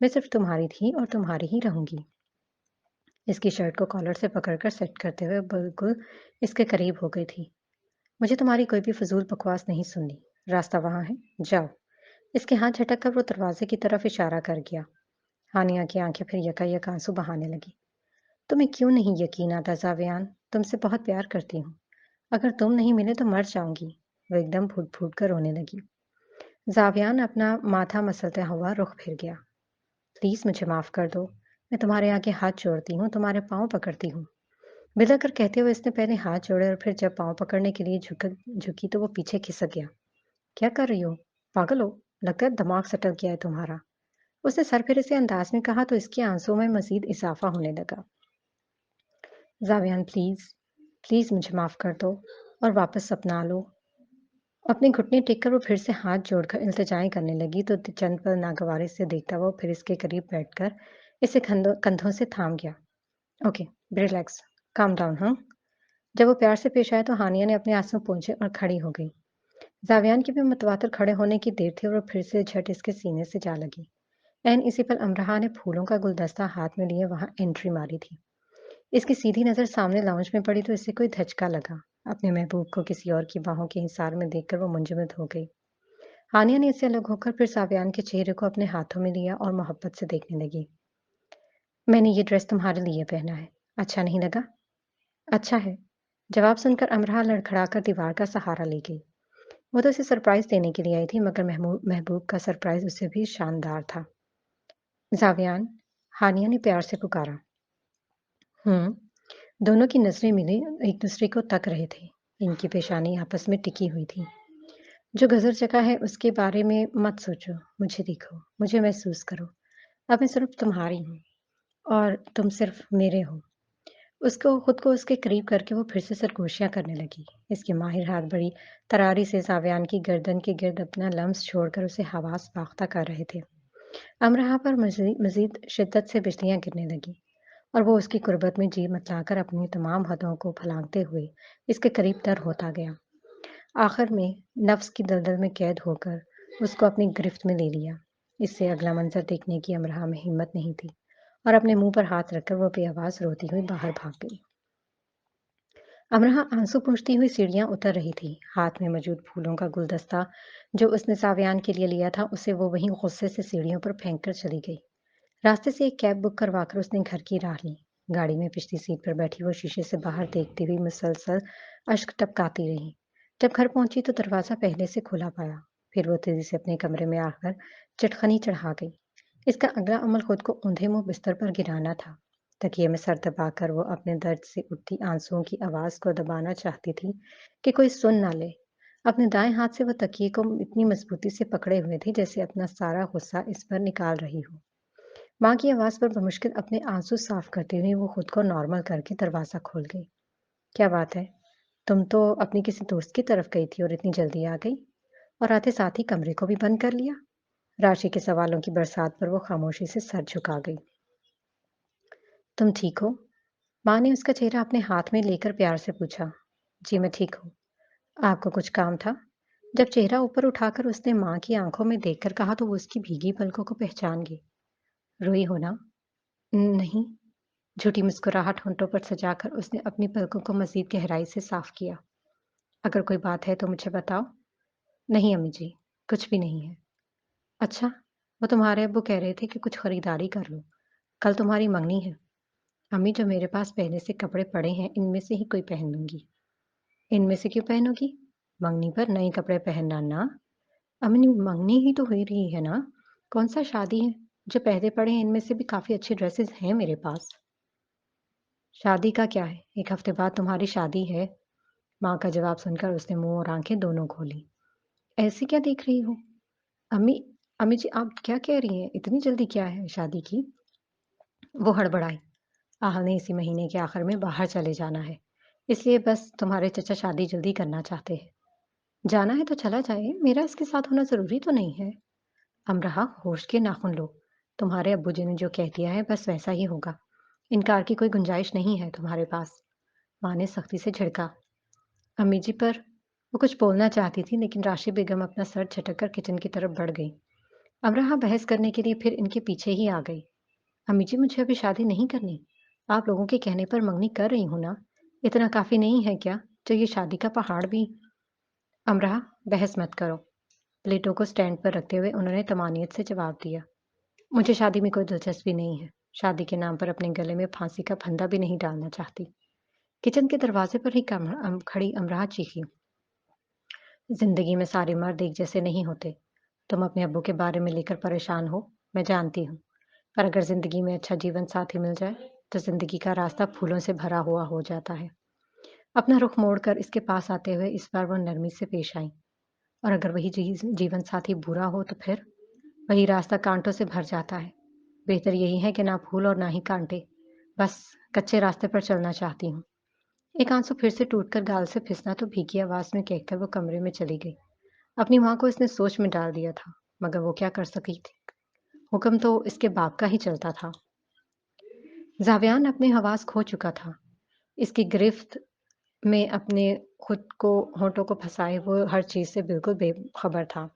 [SPEAKER 1] मैं सिर्फ तुम्हारी थी और तुम्हारी ही रहूंगी। इसकी शर्ट को कॉलर से पकड़कर सेट करते हुए बिल्कुल इसके करीब हो गई थी। मुझे तुम्हारी कोई भी फजूल बकवास नहीं सुननी। रास्ता वहां है, जाओ। इसके हाथ झटक कर वो दरवाजे की तरफ इशारा कर गया। हानिया की आंखें फिर यकायक आंसू बहाने लगी। तुम्हें क्यों नहीं यकीन आता जावियान? तुमसे बहुत प्यार करती हूँ। अगर तुम नहीं मिले तो मर जाऊंगी। वो एकदम फूट फूट कर रोने लगी। जावियान अपना माथा मसलता हुआ रुख फिर गया। प्लीज मुझे माफ कर दो। मैं तुम्हारे आगे हाथ जोड़ती हूँ, तुम्हारे पाँव पकड़ती हूँ। बिलक कर कहते हुए इसने पहले हाथ जोड़े और फिर जब पाँव पकड़ने के लिए झुकी तो वो पीछे खिसक गया। क्या कर रही हो? पागल हो? लगता है दिमाग सटक गया है तुम्हारा। उसने सर फिर इसे अंदाज में कहा तो इसके आंसुओं में मजीद इजाफा होने लगा। जावियान प्लीज, प्लीज मुझे माफ कर दो और वापस अपना लो। अपने घुटने टेक कर वो फिर से हाथ जोड़कर इल्तिजाएं करने लगी तो चंद पल नागवारी से देखता हुआ फिर इसके करीब बैठकर इसे कंधों कंधों से थाम गया। Okay, relax. काम डाउन हाँ। जब वो प्यार से पेश आया तो हानिया ने अपने आंसू पोंछे और खड़ी हो गई। जावियान की भी मतवातर खड़े होने की देर थी और वो फिर से झट इसके सीने से जा लगी। एन इसी पल अमरहा ने फूलों का गुलदस्ता हाथ में लिए वहां एंट्री मारी थी। इसकी सीधी नजर सामने लाउंज में पड़ी तो इसे कोई धचका लगा। अपने महबूब को किसी और की बाहों के हिसार में देखकर वो मुंजमद हो गई। हानिया ने इससे अलग होकर फिर सावियान के चेहरे को अपने हाथों में लिया और मोहब्बत से देखने लगी। मैंने ये ड्रेस तुम्हारे लिए पहना है। अच्छा नहीं लगा? अच्छा है। जवाब सुनकर अमरहा लड़खड़ाकर दीवार का सहारा ले गई। वो तो उसे सरप्राइज देने के लिए आई थी मगर महबूब का सरप्राइज उससे भी शानदार था। जावियान, हानिया ने प्यार से पुकारा। दोनों की नजरें मिली, एक दूसरे को तक रहे थे। इनकी पेशानी आपस में टिकी हुई थी। जो गजर जगह है उसके बारे में मत सोचो, मुझे देखो, मुझे महसूस करो। अब मैं सिर्फ तुम्हारी हूँ और तुम सिर्फ मेरे हो। उसको खुद को उसके करीब करके वो फिर से सरगोशियां करने लगी। इसके माहिर हाथ बड़ी तरारी से सावियान की गर्दन के गिर्द अपना लम्स छोड़कर उसे हवास फाख्ता कर रहे थे। अमरहा पर मजीद शिद्दत से बिजलियां गिरने लगी और वो उसकी कुर्बत में जी मचलाकर अपनी तमाम हदों को फलांगते हुए इसके करीब तर होता गया। आखिर में नफ्स की दलदल में कैद होकर उसको अपनी गिरफ्त में ले लिया। इससे अगला मंजर देखने की अमरहा में हिम्मत नहीं थी और अपने मुंह पर हाथ रखकर वो बेआवाज रोती हुई बाहर भाग गई। अमरहा आंसू पूंछती हुई सीढ़ियां उतर रही थी। हाथ में मौजूद फूलों का गुलदस्ता जो उसने सावियान के लिए लिया था उसे वो वहीं गुस्से से सीढ़ियों पर फेंक कर चली गई। रास्ते से एक कैब बुक करवाकर उसने घर की राह ली। गाड़ी में पिछली सीट पर बैठी वो शीशे से बाहर देखती हुई मुसलसल अश्क टपकाती रही। जब घर पहुंची तो दरवाजा पहले से खुला पाया। फिर वो तेजी से अपने कमरे में आकर चटखनी चढ़ा गई। इसका अगला अमल खुद को औंधे मुंह बिस्तर पर गिराना था। तकिए में सर दबाकर वो अपने दर्द से उठती आंसुओं की आवाज को दबाना चाहती थी कि कोई सुन ना ले। अपने दाएं हाथ से वो तकिए को इतनी मजबूती से पकड़े हुए थी जैसे अपना सारा गुस्सा इस पर निकाल रही हो। माँ की आवाज पर बमुश्किल अपने आंसू साफ करते हुए वो खुद को नॉर्मल करके दरवाजा खोल गई। क्या बात है? तुम तो अपनी किसी दोस्त की तरफ गई थी और इतनी जल्दी आ गई और आते साथ ही कमरे को भी बंद कर लिया। राशि के सवालों की बरसात पर वो खामोशी से सर झुका गई। तुम ठीक हो? माँ ने उसका चेहरा अपने हाथ में लेकर प्यार से पूछा। जी मैं ठीक हूँ। आपको कुछ काम था? जब चेहरा ऊपर उठाकर उसने माँ की आंखों में देखकर कहा तो वो उसकी भीगी पलकों को पहचान गई। रोई हो ना? नहीं। झूठी मुस्कुराहट होंठों पर सजाकर उसने अपनी पलकों को मजीद गहराई से साफ किया। अगर कोई बात है तो मुझे बताओ। नहीं अम्मी जी, कुछ भी नहीं है। अच्छा, वो तुम्हारे अब्बू कह रहे थे कि कुछ खरीदारी कर लो। कल तुम्हारी मंगनी है। अम्मी जो मेरे पास पहले से कपड़े पड़े हैं इनमें से ही कोई पहन लूंगी। इनमें से क्यों पहनोगी? मंगनी पर नए कपड़े पहनना ना। अम्मी मंगनी ही तो हो रही है ना। कौन सा शादी है? जो पहले पड़े हैं इनमें से भी काफी अच्छे ड्रेसेस हैं मेरे पास। शादी का क्या है? एक हफ्ते बाद तुम्हारी शादी है। माँ का जवाब सुनकर उसने मुंह और आंखें दोनों खोली। ऐसे क्या देख रही हो? अम्मी, अम्मी जी आप क्या कह रही हैं? इतनी जल्दी क्या है शादी की? वो हड़बड़ाई। ने इसी महीने के आखिर में बाहर चले जाना है। इसलिए बस तुम्हारे चचा शादी जल्दी करना चाहते हैं। जाना है तो चला जाए, मेरा इसके साथ होना जरूरी तो नहीं है। अमरहा होश के नाखून लो। तुम्हारे अब्बू जी ने जो कह दिया है बस वैसा ही होगा। इनकार की कोई गुंजाइश नहीं है तुम्हारे पास। माँ ने सख्ती से झिड़का। अम्मी जी पर वो कुछ बोलना चाहती थी लेकिन राशि बेगम अपना सर झटक कर किचन की तरफ बढ़ गई। अमरहा बहस करने के लिए फिर इनके पीछे ही आ गई। अम्मी जी मुझे अभी शादी नहीं करनी। आप लोगों के कहने पर मंगनी कर रही हूं ना। इतना काफी नहीं है क्या जो ये शादी का पहाड़ भी। अमरहा बहस मत करो। प्लेटों को स्टैंड पर रखते हुए उन्होंने तमानियत से जवाब दिया। मुझे शादी में कोई दिलचस्पी नहीं है। शादी के नाम पर अपने गले में फांसी का फंदा भी नहीं डालना चाहती। किचन के दरवाजे पर ही खड़ी अमरहा चीखी। जिंदगी में सारे मर्द एक जैसे नहीं होते। तुम अपने अब्बू के बारे में लेकर परेशान हो, मैं जानती हूँ। पर अगर जिंदगी में अच्छा जीवन साथी मिल जाए तो जिंदगी का रास्ता फूलों से भरा हुआ हो जाता है। अपना रुख मोड़कर इसके पास आते हुए इस बार वो नरमी से पेश आई। और अगर वही जीवन साथी बुरा हो तो फिर वही रास्ता कांटों से भर जाता है। बेहतर यही है कि ना फूल और ना ही कांटे। बस कच्चे रास्ते पर चलना चाहती हूँ। एक आंसू फिर से टूटकर गाल से फिसला तो भीगी आवाज में कहकर वो कमरे में चली गई। अपनी माँ को इसने सोच में डाल दिया था मगर वो क्या कर सकी थी। हुक्म तो इसके बाप का ही चलता था। जावियान अपने हवास खो चुका था। اس کی گرفت میں اپنے خود کو ہونٹوں کو پھنسائے ہوئے ہر چیز سے بالکل بے خبر تھا۔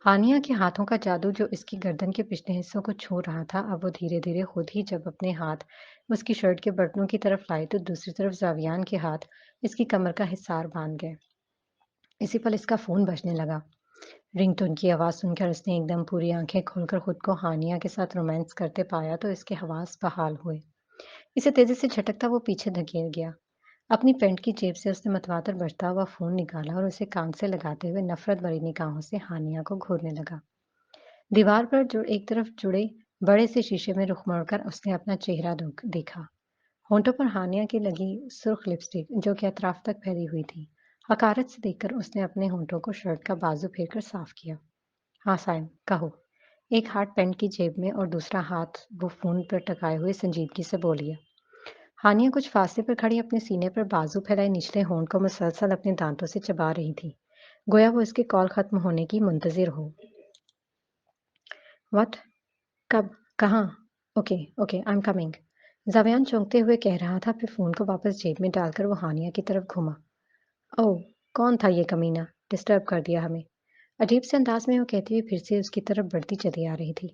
[SPEAKER 1] ہانیہ کے ہاتھوں کا جادو جو اس کی گردن کے پچھلے حصوں کو چھو رہا تھا، اب وہ دھیرے دھیرے خود ہی جب اپنے ہاتھ اس کی شرٹ کے بٹنوں کی طرف لائے تو دوسری طرف زاویان کے ہاتھ اس کی کمر کا حصار باندھ گئے۔ اسی پل اس کا فون بجنے لگا۔ رنگ ٹون کی آواز سن کر اس نے ایک دم پوری آنکھیں کھول کر خود کو ہانیہ کے ساتھ رومانس کرتے پایا تو اس کے حواس بحال ہوئے۔ اسے تیزی سے جھٹکتا وہ پیچھے دھکیل گیا۔ اپنی پینٹ کی جیب سے اس نے متواتر بجتا ہوا فون نکالا اور اسے کان سے لگاتے ہوئے نفرت بھری نگاہوں سے ہانیہ کو گھورنے لگا۔ دیوار پر ایک طرف جڑے بڑے سے شیشے میں رخ موڑ کر اس نے اپنا چہرہ دیکھا۔ ہونٹوں پر ہانیہ کی لگی سرخ لپسٹک جو کہ اطراف تک پھیلی ہوئی تھی، حقارت سے دیکھ کر اس نے اپنے ہونٹوں کو شرٹ کا بازو پھیر کر صاف کیا۔ ہاں سائم، کہو۔ ایک ہاتھ پینٹ کی جیب میں اور دوسرا ہاتھ وہ فون پر ٹکائے ہوئے سنجیدگی سے بولی۔ ہانیہ کچھ فاصلے پر کھڑی اپنے سینے پر بازو پھیلائے نچلے ہونٹ کو مسلسل اپنے دانتوں سے چبا رہی تھی، گویا وہ اس کے کال ختم ہونے کی منتظر ہو۔ وٹ؟ کب؟ کہاں؟ Okay okay I am coming, Zavian چونکتے ہوئے کہہ رہا تھا، پھر فون کو واپس جیب میں ڈال کر وہ ہانیہ کی طرف گھوما۔ اوہ، کون تھا یہ کمینہ؟ ڈسٹرب کر دیا ہمیں، عجیب سے انداز میں وہ کہتی ہوئی پھر سے اس کی طرف بڑھتی چلی آ رہی تھی۔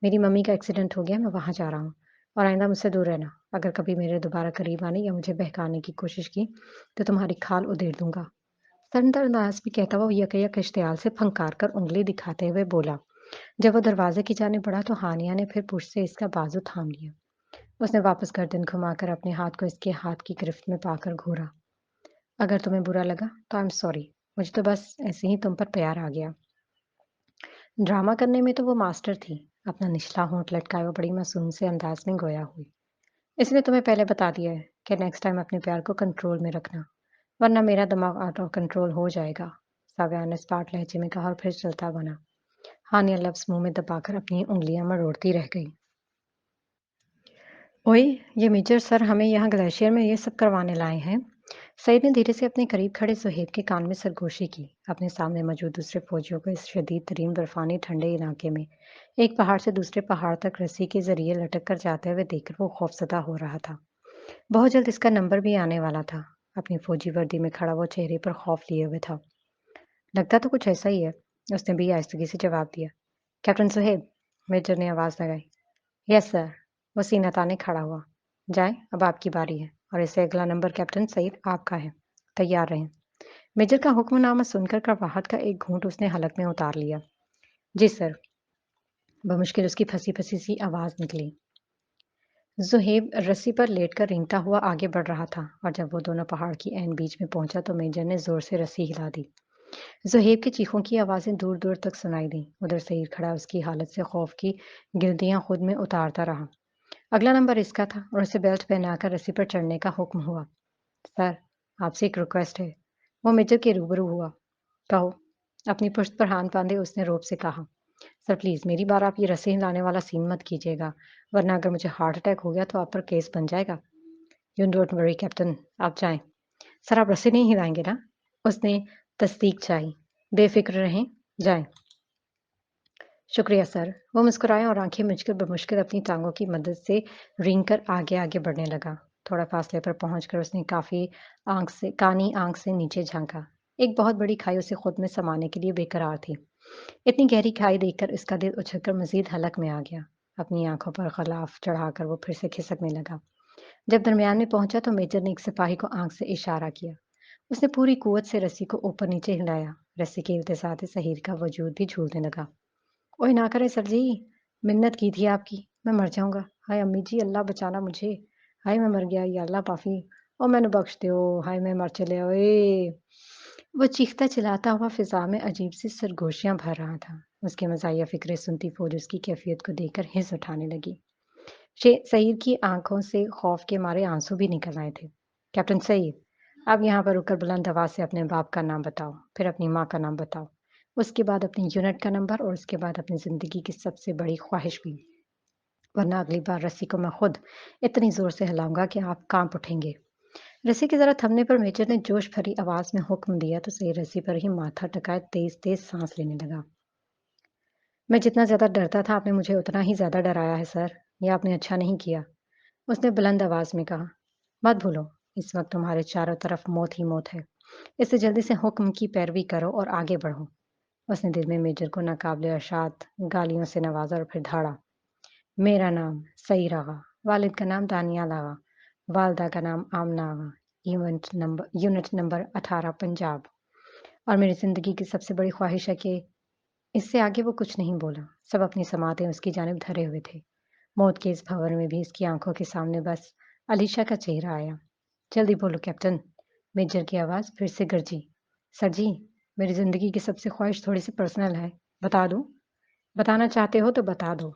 [SPEAKER 1] میری ممی کا ایکسیڈنٹ ہو گیا، میں وہاں جا رہا ہوں، اور آئندہ مجھ سے دور رہنا۔ اگر کبھی میرے دوبارہ قریب آنے یا مجھے بہکانے کی کوشش کی تو تمہاری کھال ادھیڑ دوں گا۔ سرندر انداز میں کہتا وہ یک اشتعال سے پھنکار کر انگلی دکھاتے ہوئے بولا۔ جب وہ دروازے کی جانب بڑھا تو ہانیہ نے پھر پشت سے اس کا بازو تھام لیا۔ اس نے واپس گردن گھما کر اپنے ہاتھ کو اس کے ہاتھ کی گرفت میں پا کر گھورا۔ اگر تمہیں برا لگا تو آئی ایم سوری، مجھے تو بس ایسے ہی تم پر پیار آ گیا۔ ڈرامہ کرنے میں تو وہ ماسٹر تھی، اپنا نچلا ہونٹ لٹکائے وہ بڑی معصوم سے انداز میں گویا ہوئی۔ اس نے تمہیں پہلے بتا دیا ہے کہ نیکسٹ ٹائم اپنے پیار کو کنٹرول میں رکھنا، ورنہ میرا دماغ آؤٹ آف کنٹرول ہو جائے گا، ساویان نے اسپاٹ لہجے میں کہا اور پھر چلتا بنا۔ ہانیہ لفظ منہ میں دبا کر اپنی انگلیاں مروڑتی رہ گئی۔ اوئے، یہ میجر سر ہمیں یہاں گلیشیئر میں یہ سب کروانے لائے ہیں؟ سعید نے دھیرے سے اپنے قریب کھڑے زہیب کے کان میں سرگوشی کی۔ اپنے سامنے موجود دوسرے فوجیوں کو اس شدید ترین برفانی ٹھنڈے علاقے میں ایک پہاڑ سے دوسرے پہاڑ تک رسی کے ذریعے لٹک کر جاتے ہوئے دیکھ کر وہ خوفزدہ ہو رہا تھا۔ بہت جلد اس کا نمبر بھی آنے والا تھا۔ اپنی فوجی وردی میں کھڑا وہ چہرے پر خوف لیے ہوئے تھا۔ لگتا تو کچھ ایسا ہی ہے، اس نے بھی آہستگی سے جواب دیا۔ کیپٹن صہیب، میجر نے آواز لگائی۔ یس سر، وہ سینہ تانے کھڑا ہوا۔ جائیں، اب آپ کی باری ہے، اور اسے اگلا نمبر کیپٹن سعید آپ کا ہے، تیار رہیں۔ میجر کا حکم نامہ سن کر کرواہٹ کا ایک گھونٹ اس نے حلق میں اتار لیا۔ جی سر، بمشکل اس کی پھنسی پھنسی سی آواز نکلی۔ زہیب رسی پر لیٹ کر رینگتا ہوا آگے بڑھ رہا تھا، اور جب وہ دونوں پہاڑ کی عین بیچ میں پہنچا تو میجر نے زور سے رسی ہلا دی۔ زہیب کے چیخوں کی آوازیں دور دور تک سنائی دیں۔ ادھر سعید کھڑا اس کی حالت سے خوف کی گلدیاں خود میں اتارتا رہا۔ اگلا نمبر اس کا تھا اور اسے بیلٹ پہنا کر رسی پر چڑھنے کا حکم ہوا۔ سر، آپ سے ایک ریکویسٹ ہے۔ وہ میجر کے روبرو ہوا۔ کہو، اپنی پشت پر ہاتھ باندھے اس نے روب سے کہا۔ سر پلیز میری بار آپ یہ رسی ہلانے والا سین مت کیجیے گا، ورنہ اگر مجھے ہارٹ اٹیک ہو گیا تو آپ پر کیس بن جائے گا۔ یو ڈونٹ وری کیپٹن، آپ جائیں۔ سر آپ رسی نہیں ہلائیں گے نا؟ اس نے تصدیق چاہی۔ بے فکر رہیں، جائیں۔ شکریہ سر، وہ مسکرایا اور آنکھیں مچ کر بمشکل اپنی ٹانگوں کی مدد سے رینگ کر آگے آگے بڑھنے لگا۔ تھوڑا فاصلے پر پہنچ کر اس نے کانی آنکھ سے نیچے جھانکا۔ ایک بہت بڑی کھائی اسے خود میں سمانے کے لیے بے قرار تھی۔ اتنی گہری کھائی دیکھ کر اس کا دل اچھل کر مزید حلق میں آ گیا۔ اپنی آنکھوں پر غلاف چڑھا کر وہ پھر سے کھسکنے لگا۔ جب درمیان میں پہنچا تو میجر نے ایک سپاہی کو آنکھ سے اشارہ کیا۔ اس نے پوری قوت سے رسی کو اوپر نیچے ہلایا۔ رسی کے التزام سحیر کا وجود بھی جھولنے لگا۔ اوئے نہ کرے سر جی، منت کی تھی آپ کی، میں مر جاؤں گا۔ ہائے امی جی، اللہ بچانا مجھے۔ ہائے میں مر گیا، یا اللہ معافی، او میں نے بخش دیو، ہائے میں مر چلے اوئے۔ وہ چیختا چلاتا ہوا فضا میں عجیب سی سرگوشیاں بھر رہا تھا۔ اس کے مزاحیہ فکرے سنتی فوج اس کی کیفیت کو دیکھ کر ہنس اٹھانے لگی۔ سعید کی آنکھوں سے خوف کے مارے آنسو بھی نکل آئے تھے۔ کیپٹن سعید، آپ یہاں پر رک کر بلند آواز سے اپنے باپ کا نام بتاؤ، پھر اپنی ماں کا نام بتاؤ، اس کے بعد اپنی یونٹ کا نمبر، اور اس کے بعد اپنی زندگی کی سب سے بڑی خواہش بھی، ورنہ اگلی بار رسی کو میں خود اتنی زور سے ہلاؤں گا کہ آپ کانپ اٹھیں گے۔ رسی کے ذرا تھمنے پر میجر نے جوش بھری آواز میں حکم دیا تو سعید رسی پر ہی ماتھا ٹکائے تیز تیز سانس لینے لگا۔ میں جتنا زیادہ ڈرتا تھا آپ نے مجھے اتنا ہی زیادہ ڈرایا ہے سر، یہ آپ نے اچھا نہیں کیا، اس نے بلند آواز میں کہا۔ مت بھولو، इस वक्त तुम्हारे चारों तरफ मौत ही मौत है। इससे जल्दी से हुक्म की पैरवी करो और आगे बढ़ो। उसने दिल में मेजर को नाकाबिले अशात गालियों से नवाजा और फिर धाड़ा। मेरा नाम सईद आगा, वालिद का नाम दानियाल आगा, वालदा का नाम आमना आगा, यूनिट नंबर 18 पंजाब। और मेरी जिंदगी की सबसे बड़ी ख्वाहिश है कि इससे आगे वो कुछ नहीं बोला। सब अपनी समातें उसकी जानिब धरे हुए थे। मौत के इस भंवर में भी इसकी आंखों के सामने बस अलीशा का चेहरा आया। जल्दी बोलो कैप्टन, मेजर की आवाज फिर से गरजी। सर जी, मेरी जिंदगी की सबसे ख्वाहिश थोड़ी सी पर्सनल है, बता दूं? बताना चाहते हो तो बता दो।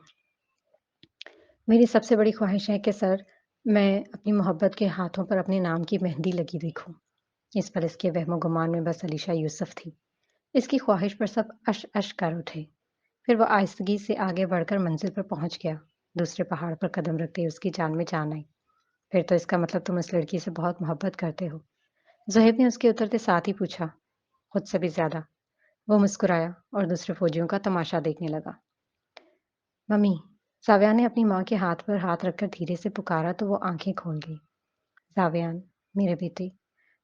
[SPEAKER 1] मेरी सबसे बड़ी ख्वाहिश है कि सर, मैं अपनी मोहब्बत के हाथों पर अपने नाम की मेहंदी लगी देखूं। इस पर इसके वहमो गुमान में बस अलीशा यूसुफ थी। इसकी ख्वाहिश पर सब अश अश कर उठे। फिर वो आहिस्तगी से आगे बढ़कर मंजिल पर पहुंच गया। दूसरे पहाड़ पर कदम रखते ही उसकी जान में जान आई। फिर तो इसका मतलब तुम उस लड़की से बहुत मोहब्बत करते हो। ज़ुहैब ने उसके उतरते साथ ही पूछा, खुद से भी ज्यादा। वो मुस्कुराया और दूसरे फौजियों का तमाशा देखने लगा। मम्मी, जावियान ने अपनी माँ के हाथ पर हाथ रखकर धीरे से पुकारा तो वो आंखें खोल गई। जावियान, मेरे बेटे।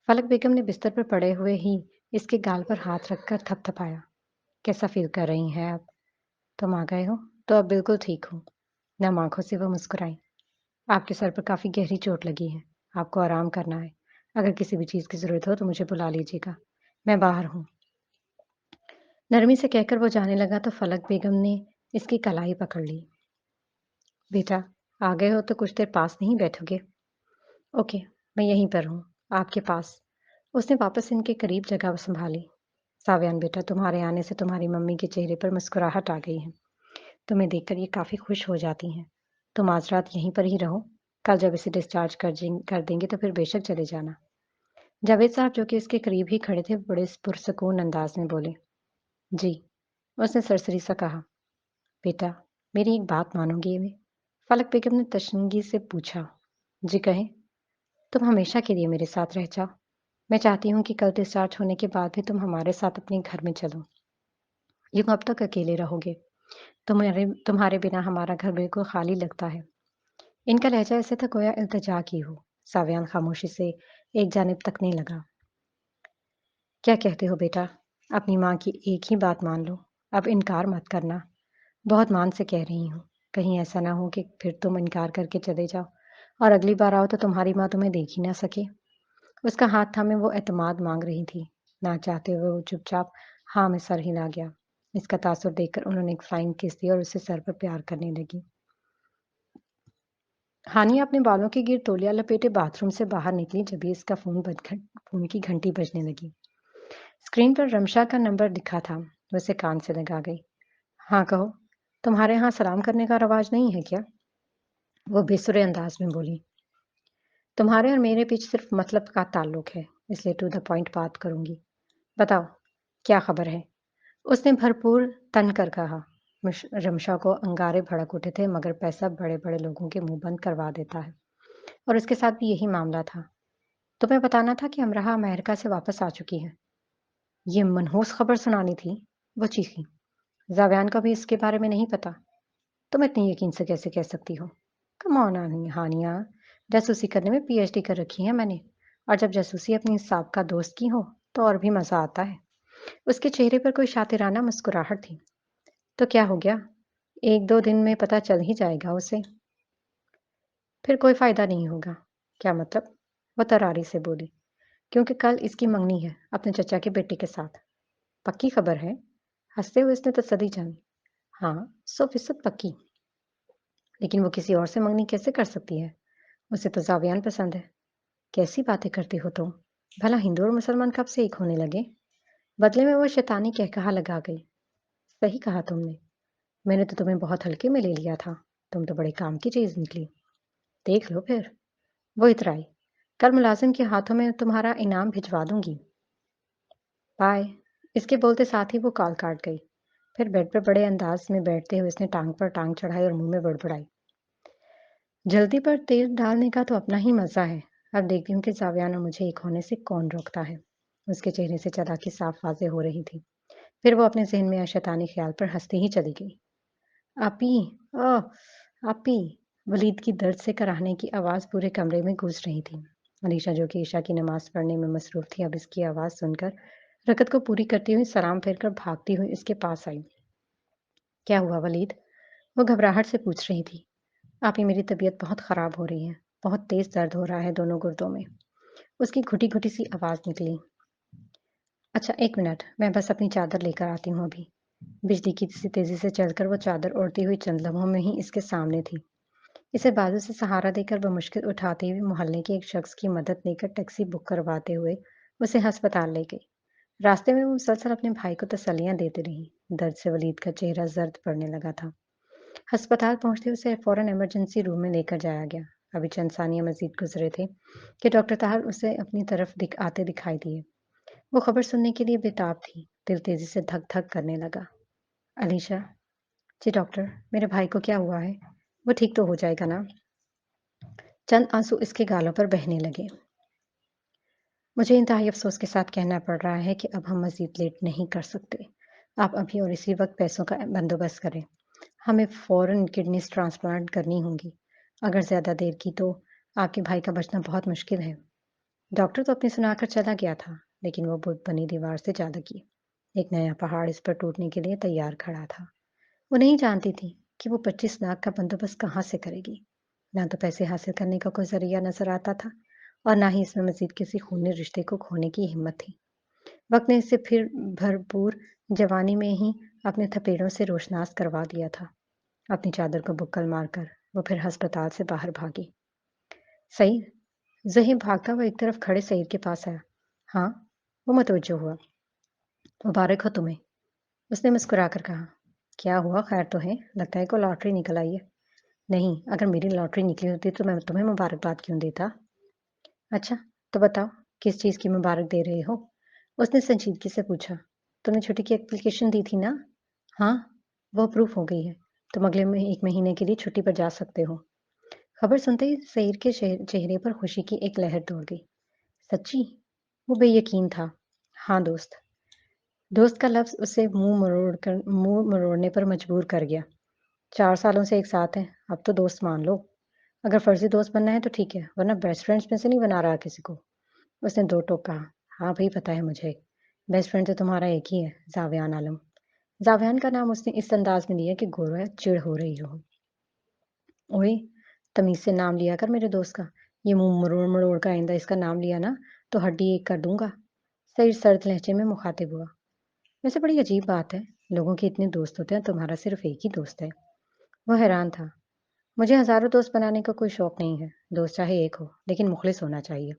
[SPEAKER 1] फलक बेगम ने बिस्तर पर पड़े हुए ही इसके गाल पर हाथ रखकर थपथपाया। कैसा फील कर रही हैं आप? तुम आ गए हो? तो अब बिल्कुल ठीक हूँ। नम आंखों से वो मुस्कुराई। आपके सर पर काफी गहरी चोट लगी है। आपको आराम करना है। अगर किसी भी चीज की जरूरत हो तो मुझे बुला लीजिएगा। मैं बाहर हूँ। नरमी से कहकर वो जाने लगा तो फलक बेगम ने इसकी कलाई पकड़ ली। बेटा, आ गए हो तो कुछ देर पास नहीं बैठोगे? ओके, मैं यहीं पर हूँ, आपके पास। उसने वापस इनके करीब जगह संभाली। सावियान बेटा, तुम्हारे आने से तुम्हारी मम्मी के चेहरे पर मुस्कुराहट आ गई है। तुम्हें देखकर ये काफी खुश हो जाती हैं। तुम आज रात यहीं पर ही रहो। कल जब इसे डिस्चार्ज कर देंगे तो फिर बेशक चले जाना। जावेद साहब, जो कि इसके करीब ही खड़े थे, बड़े पुरसकून अंदाज में बोले। जी, उसने सरसरी सा कहा। बेटा, मेरी एक बात मानोगे वे? फलक बेगम ने तशनगी से पूछा। जी कहें। तुम हमेशा के लिए मेरे साथ रह जाओ। मैं चाहती हूँ कि कल डिस्चार्ज होने के बाद भी तुम हमारे साथ अपने घर में चलो। यूं अब तक अकेले रहोगे। तुम्हारे बिना हमारा घर बिल्कुल खाली लगता है। इनका लहजा ऐसे था गोया इल्तिजा की हो। सावियान खामोशी से एक जानिब तकने लगा। क्या कहते हो बेटा? अपनी माँ की एक ही बात मान लो। अब इनकार मत करना। बहुत मान से कह रही हूँ। कहीं ऐसा ना हो कि फिर तुम इनकार करके चले जाओ और अगली बार आओ तो तुम्हारी माँ तुम्हें देख ही ना सके। उसका हाथ थामे वो एतमाद मांग रही थी। ना चाहते हुए वो चुपचाप हाँ में सर हिला गया। इसका तासुर देखकर उन्होंने एक फ्लाइंग किस दी और उसे सर पर प्यार करने लगी। हानिया अपने बालों के गिर तौलिया लपेटे बाथरूम से बाहर निकली जब ही इसका फोन की घंटी बजने लगी। स्क्रीन पर रमशा का नंबर दिखा था। वो उसे कान से लगा गई। हाँ कहो। तुम्हारे यहाँ सलाम करने का रवाज नहीं है क्या? वो बेसुरे अंदाज में बोली। तुम्हारे और मेरे बीच सिर्फ मतलब का ताल्लुक है, इसलिए टू द पॉइंट बात करूंगी। बताओ, क्या खबर है? उसने भरपूर तन कर कहा। रमशा को अंगारे भड़क उठे थे, मगर पैसा बड़े बड़े लोगों के मुंह बंद करवा देता है। और उसके साथ भी यही मामला था। तुम्हें बताना था कि अमराह अमेरिका से वापस आ चुकी है। ये मनहूस खबर सुनानी थी। वो चीखी। जावियान का भी इसके बारे में नहीं पता? तुम इतनी यकीन से कैसे कह सकती हो? कम ऑन हानिया, जासूसी करने में पीएचडी कर रखी है मैंने। और जब जासूसी अपनी साबका दोस्त की हो तो और भी मजा आता है। उसके चेहरे पर कोई शातिराना मुस्कुराहट थी। तो क्या हो गया? एक दो दिन में पता चल ही जाएगा उसे। फिर कोई फायदा नहीं होगा। क्या मतलब? वो तरारी से बोली। क्योंकि कल इसकी मंगनी है अपने चचा के बेटे के साथ। पक्की खबर है? हंसते हुए उसने तसल्ली जानी। हाँ, 100% पक्की। लेकिन वो किसी और से मंगनी कैसे कर सकती है? उसे तो जावियान पसंद है। कैसी बातें करती हो तुम? भला हिंदू और मुसलमान कब से एक होने लगे? बदले में वो शैतानी कहकहा लगा गई। सही कहा तुमने। मैंने तो तुम्हें बहुत हल्के में ले लिया था। तुम तो बड़े काम की चीज निकली। देख लो फिर। वो इतराई। कल मुलाजिम के हाथों में तुम्हारा इनाम भिजवा दूंगी। बाय। इसके बोलते साथ ही वो कॉल काट गई। फिर बेड पर बड़े अंदाज में बैठते हुए उसने टांग पर टांग चढ़ाई और मुंह में बड़बड़ाई। जल्दी पर तेल डालने का तो अपना ही मजा है। अब देखती हूँ कि जावियान और मुझे एक होने से कौन रोकता है। उसके चेहरे से चालाकी साफ वाज़ेह हो रही थी। फिर वो अपने ज़हन में शैतानी ख्याल पर हंसती ही चली गई। आपी, ओह! आपी। वलीद की दर्द से कराहने की आवाज़ पूरे कमरे में गूंज रही थी। علیشہ جو کہ عشاء کی نماز پڑھنے میں مصروف تھی اب اس کی آواز سن کر رکعت کو پوری کرتی ہوئی سلام پھیر کر بھاگتی ہوئی اس کے پاس آئی۔ کیا ہوا ولید؟ وہ گھبراہٹ سے پوچھ رہی تھی۔ آپ ہی میری طبیعت بہت خراب ہو رہی ہے، بہت تیز درد ہو رہا ہے دونوں گردوں میں۔ اس کی گھٹی گھٹی سی آواز نکلی۔ اچھا ایک منٹ، میں بس اپنی چادر لے کر آتی ہوں ابھی۔ بجلی کی سی تیزی سے چل کر وہ چادر اوڑھتی ہوئی چند لمحوں میں ہی اس کے سامنے تھی۔ اسے بازو سے سہارا دے کر بمشکل اٹھاتے ہوئے محلے کے ایک شخص کی مدد لے کر ٹیکسی بک کرواتے ہوئے اسے ہسپتال لے گئی۔ راستے میں وہ مسلسل اپنے بھائی کو تسلیاں دیتے رہی۔ درد سے ولید کا چہرہ زرد پڑنے لگا تھا۔ ہسپتال پہنچتے اسے فوراً ایمرجنسی روم میں لے کر جایا گیا۔ ابھی چند ثانیے مزید گزرے تھے کہ ڈاکٹر طاہر اسے اپنی طرف آتے دکھائی دیے۔ وہ خبر سننے کے لیے بےتاب تھی۔ دل تیزی سے دھک دھک کرنے لگا۔ علیشہ، جی ڈاکٹر، میرے بھائی کو کیا ہوا ہے؟ وہ ٹھیک تو ہو جائے گا نا؟ چند آنسو اس کے گالوں پر بہنے لگے۔ مجھے انتہائی افسوس کے ساتھ کہنا پڑ رہا ہے کہ اب ہم مزید لیٹ نہیں کر سکتے۔ آپ ابھی اور اسی وقت پیسوں کا بندوبست کریں۔ ہمیں فوراً کڈنیز ٹرانسپلانٹ کرنی ہوں گی۔ اگر زیادہ دیر کی تو آپ کے بھائی کا بچنا بہت مشکل ہے۔ ڈاکٹر تو اپنی سنا کر چلا گیا تھا، لیکن وہ بت بنی دیوار سے جا لگی۔ ایک نیا پہاڑ اس پر ٹوٹنے کے لیے تیار کھڑا تھا۔ وہ نہیں جانتی تھی کہ وہ 25 لاکھ کا بندوبست کہاں سے کرے گی۔ نہ تو پیسے حاصل کرنے کا کوئی ذریعہ نظر آتا تھا اور نہ ہی اس میں مزید کسی خونی رشتے کو کھونے کی ہمت تھی۔ وقت نے اسے پھر بھرپور جوانی میں ہی اپنے تھپیڑوں سے روشناس کروا دیا تھا۔ اپنی چادر کو بکل مار کر وہ پھر ہسپتال سے باہر بھاگی۔ سعید، ظہیر بھاگتا ہوا ایک طرف کھڑے سعید کے پاس آیا۔ ہاں، وہ متوجہ ہوا۔ مبارک ہو تمہیں، اس نے مسکرا کر کہا۔ کیا ہوا، خیر تو ہے؟ لگتا ہے کوئی لاٹری نکل آئی ہے۔ نہیں، اگر میری لاٹری نکلی ہوتی تو میں تمہیں مبارکباد کیوں دیتا؟ اچھا، تو بتاؤ کس چیز کی مبارک دے رہے ہو؟ اس نے سنجیدگی سے پوچھا۔ تم نے چھٹی کی اپلیکیشن دی تھی نا؟ ہاں، وہ اپروو ہو گئی ہے۔ تم اگلے ایک مہینے کے لیے چھٹی پر جا سکتے ہو۔ خبر سنتے ہی سعید کے چہرے پر خوشی کی ایک لہر دوڑ گئی۔ سچی؟ وہ بے یقین تھا۔ ہاں دوست۔ دوست کا لفظ اسے منہ مروڑنے پر مجبور کر گیا۔ 4 سالوں سے ایک ساتھ ہیں، اب تو دوست مان لو۔ اگر فرضی دوست بننا ہے تو ٹھیک ہے، ورنہ بیسٹ فرینڈز میں سے نہیں بنا رہا کسی کو۔ اس نے دو ٹوک کہا۔ ہاں بھائی، پتہ ہے مجھے۔ بیسٹ فرینڈ تو تمہارا ایک ہی ہے، زاویان عالم۔ زاویان کا نام اس نے اس انداز میں لیا کہ گویا چڑ ہو رہی ہو۔ اوئے، تمیز سے نام لیا کر میرے دوست کا۔ یہ منہ مروڑ مروڑ کا آئندہ اس کا نام لیا نا تو ہڈی ایک کر دوں گا۔ سعید سرد لہجے میں مخاطب ہوا۔ ویسے بڑی عجیب بات ہے، لوگوں کے اتنے دوست ہوتے ہیں، تمہارا صرف ایک ہی دوست ہے۔ وہ حیران تھا۔ مجھے ہزاروں دوست بنانے کا کوئی شوق نہیں ہے، دوست چاہے ایک ہو لیکن مخلص ہونا چاہیے۔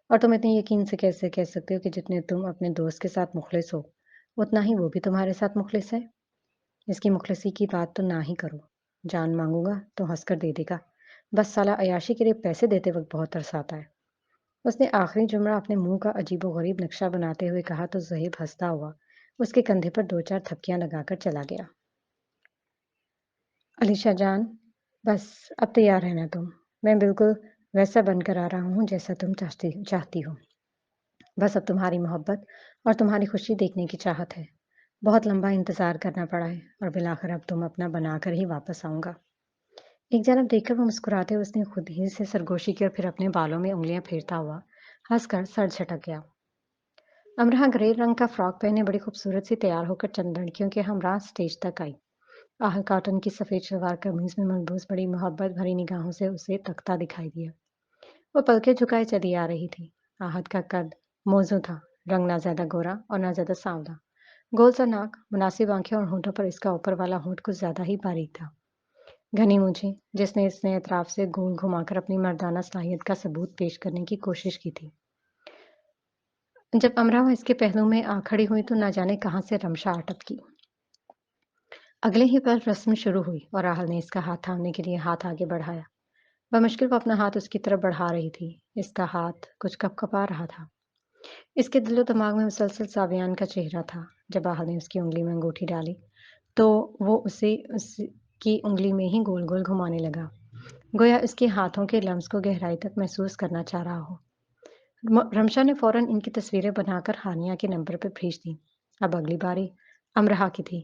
[SPEAKER 1] اور تم اتنے یقین سے کیسے کہہ سکتے ہو کہ جتنے تم اپنے دوست کے ساتھ مخلص ہو اتنا ہی وہ بھی تمہارے ساتھ مخلص ہے؟ اس کی مخلصی کی بات تو نہ ہی کرو۔ جان مانگوں گا تو ہنس کر دے دے گا، بس سالہ عیاشی کے لیے پیسے دیتے وقت بہت ترس آتا ہے۔ اس نے آخری جملہ اپنے منہ کا عجیب و غریب نقشہ بناتے ہوئے کہا تو زہیب ہنستا ہوا اس کے کندھے پر 2 4 تھپکیاں لگا کر چلا گیا۔ علیشہ جان، بس اب تیار رہنا تم۔ میں بالکل ویسا بن کر آ رہا ہوں جیسا تم چاہتی ہو۔ بس اب تمہاری محبت اور تمہاری خوشی دیکھنے کی چاہت ہے۔ بہت لمبا انتظار کرنا پڑا ہے اور بالآخر اب تم اپنا بنا کر ہی واپس آؤں گا۔ ایک جانب دیکھ کر وہ مسکراتے ہوئے اس نے خود ہی سے سرگوشی کی اور پھر اپنے بالوں میں انگلیاں پھیرتا ہوا ہنس کر سر جھٹک گیا۔ امرہ گرے رنگ کا فراک پہنے بڑی خوبصورت سی تیار ہو کر چند لڑکیوں کے ہمراہ اسٹیج تک آئی۔ آہل کاٹن کی سفید شلوار قمیض میں ملبوس بڑی محبت بھری نگاہوں سے اسے تکتا دکھائی دیا۔ وہ پلکیں جھکائے چلی آ رہی تھی۔ آہد کا قد موزوں تھا، رنگ نہ زیادہ گورا اور نہ زیادہ سانولا، گول سا ناک، مناسب آنکھیں اور ہونٹوں پر اس کا اوپر والا ہونٹ کچھ زیادہ ہی باریک تھا۔ گھنی مونچھیں جس نے اس نے اطراف سے گول گھما کر اپنی مردانہ صلاحیت کا ثبوت پیش کرنے کی کوشش کی تھی۔ جب امرا اس کے پہلو میں آ کھڑی ہوئی تو نہ جانے کہاں سے رمشا اٹک. اگلے ہی پل رسم شروع ہوئی اور راہل نے اس کا ہاتھ تھامنے کے لیے ہاتھ آگے بڑھایا. بمشکل وہ اپنا ہاتھ اس کی طرف بڑھا رہی تھی. اس کا ہاتھ کچھ کپ کپا رہا تھا. اس کے دل و دماغ میں مسلسل ساویان کا چہرہ تھا. جب راہل نے اس کی انگلی میں انگوٹھی ڈالی تو وہ اسے اس کی انگلی میں ہی گول گول گھمانے لگا، گویا اس کے ہاتھوں کے لمس کو گہرائی تک محسوس کرنا چاہ رہا ہو. رمشا نے فوراً ان کی تصویریں بنا کر ہانیہ کے نمبر پر بھیج دیں. اب اگلی باری امرہا کی تھی.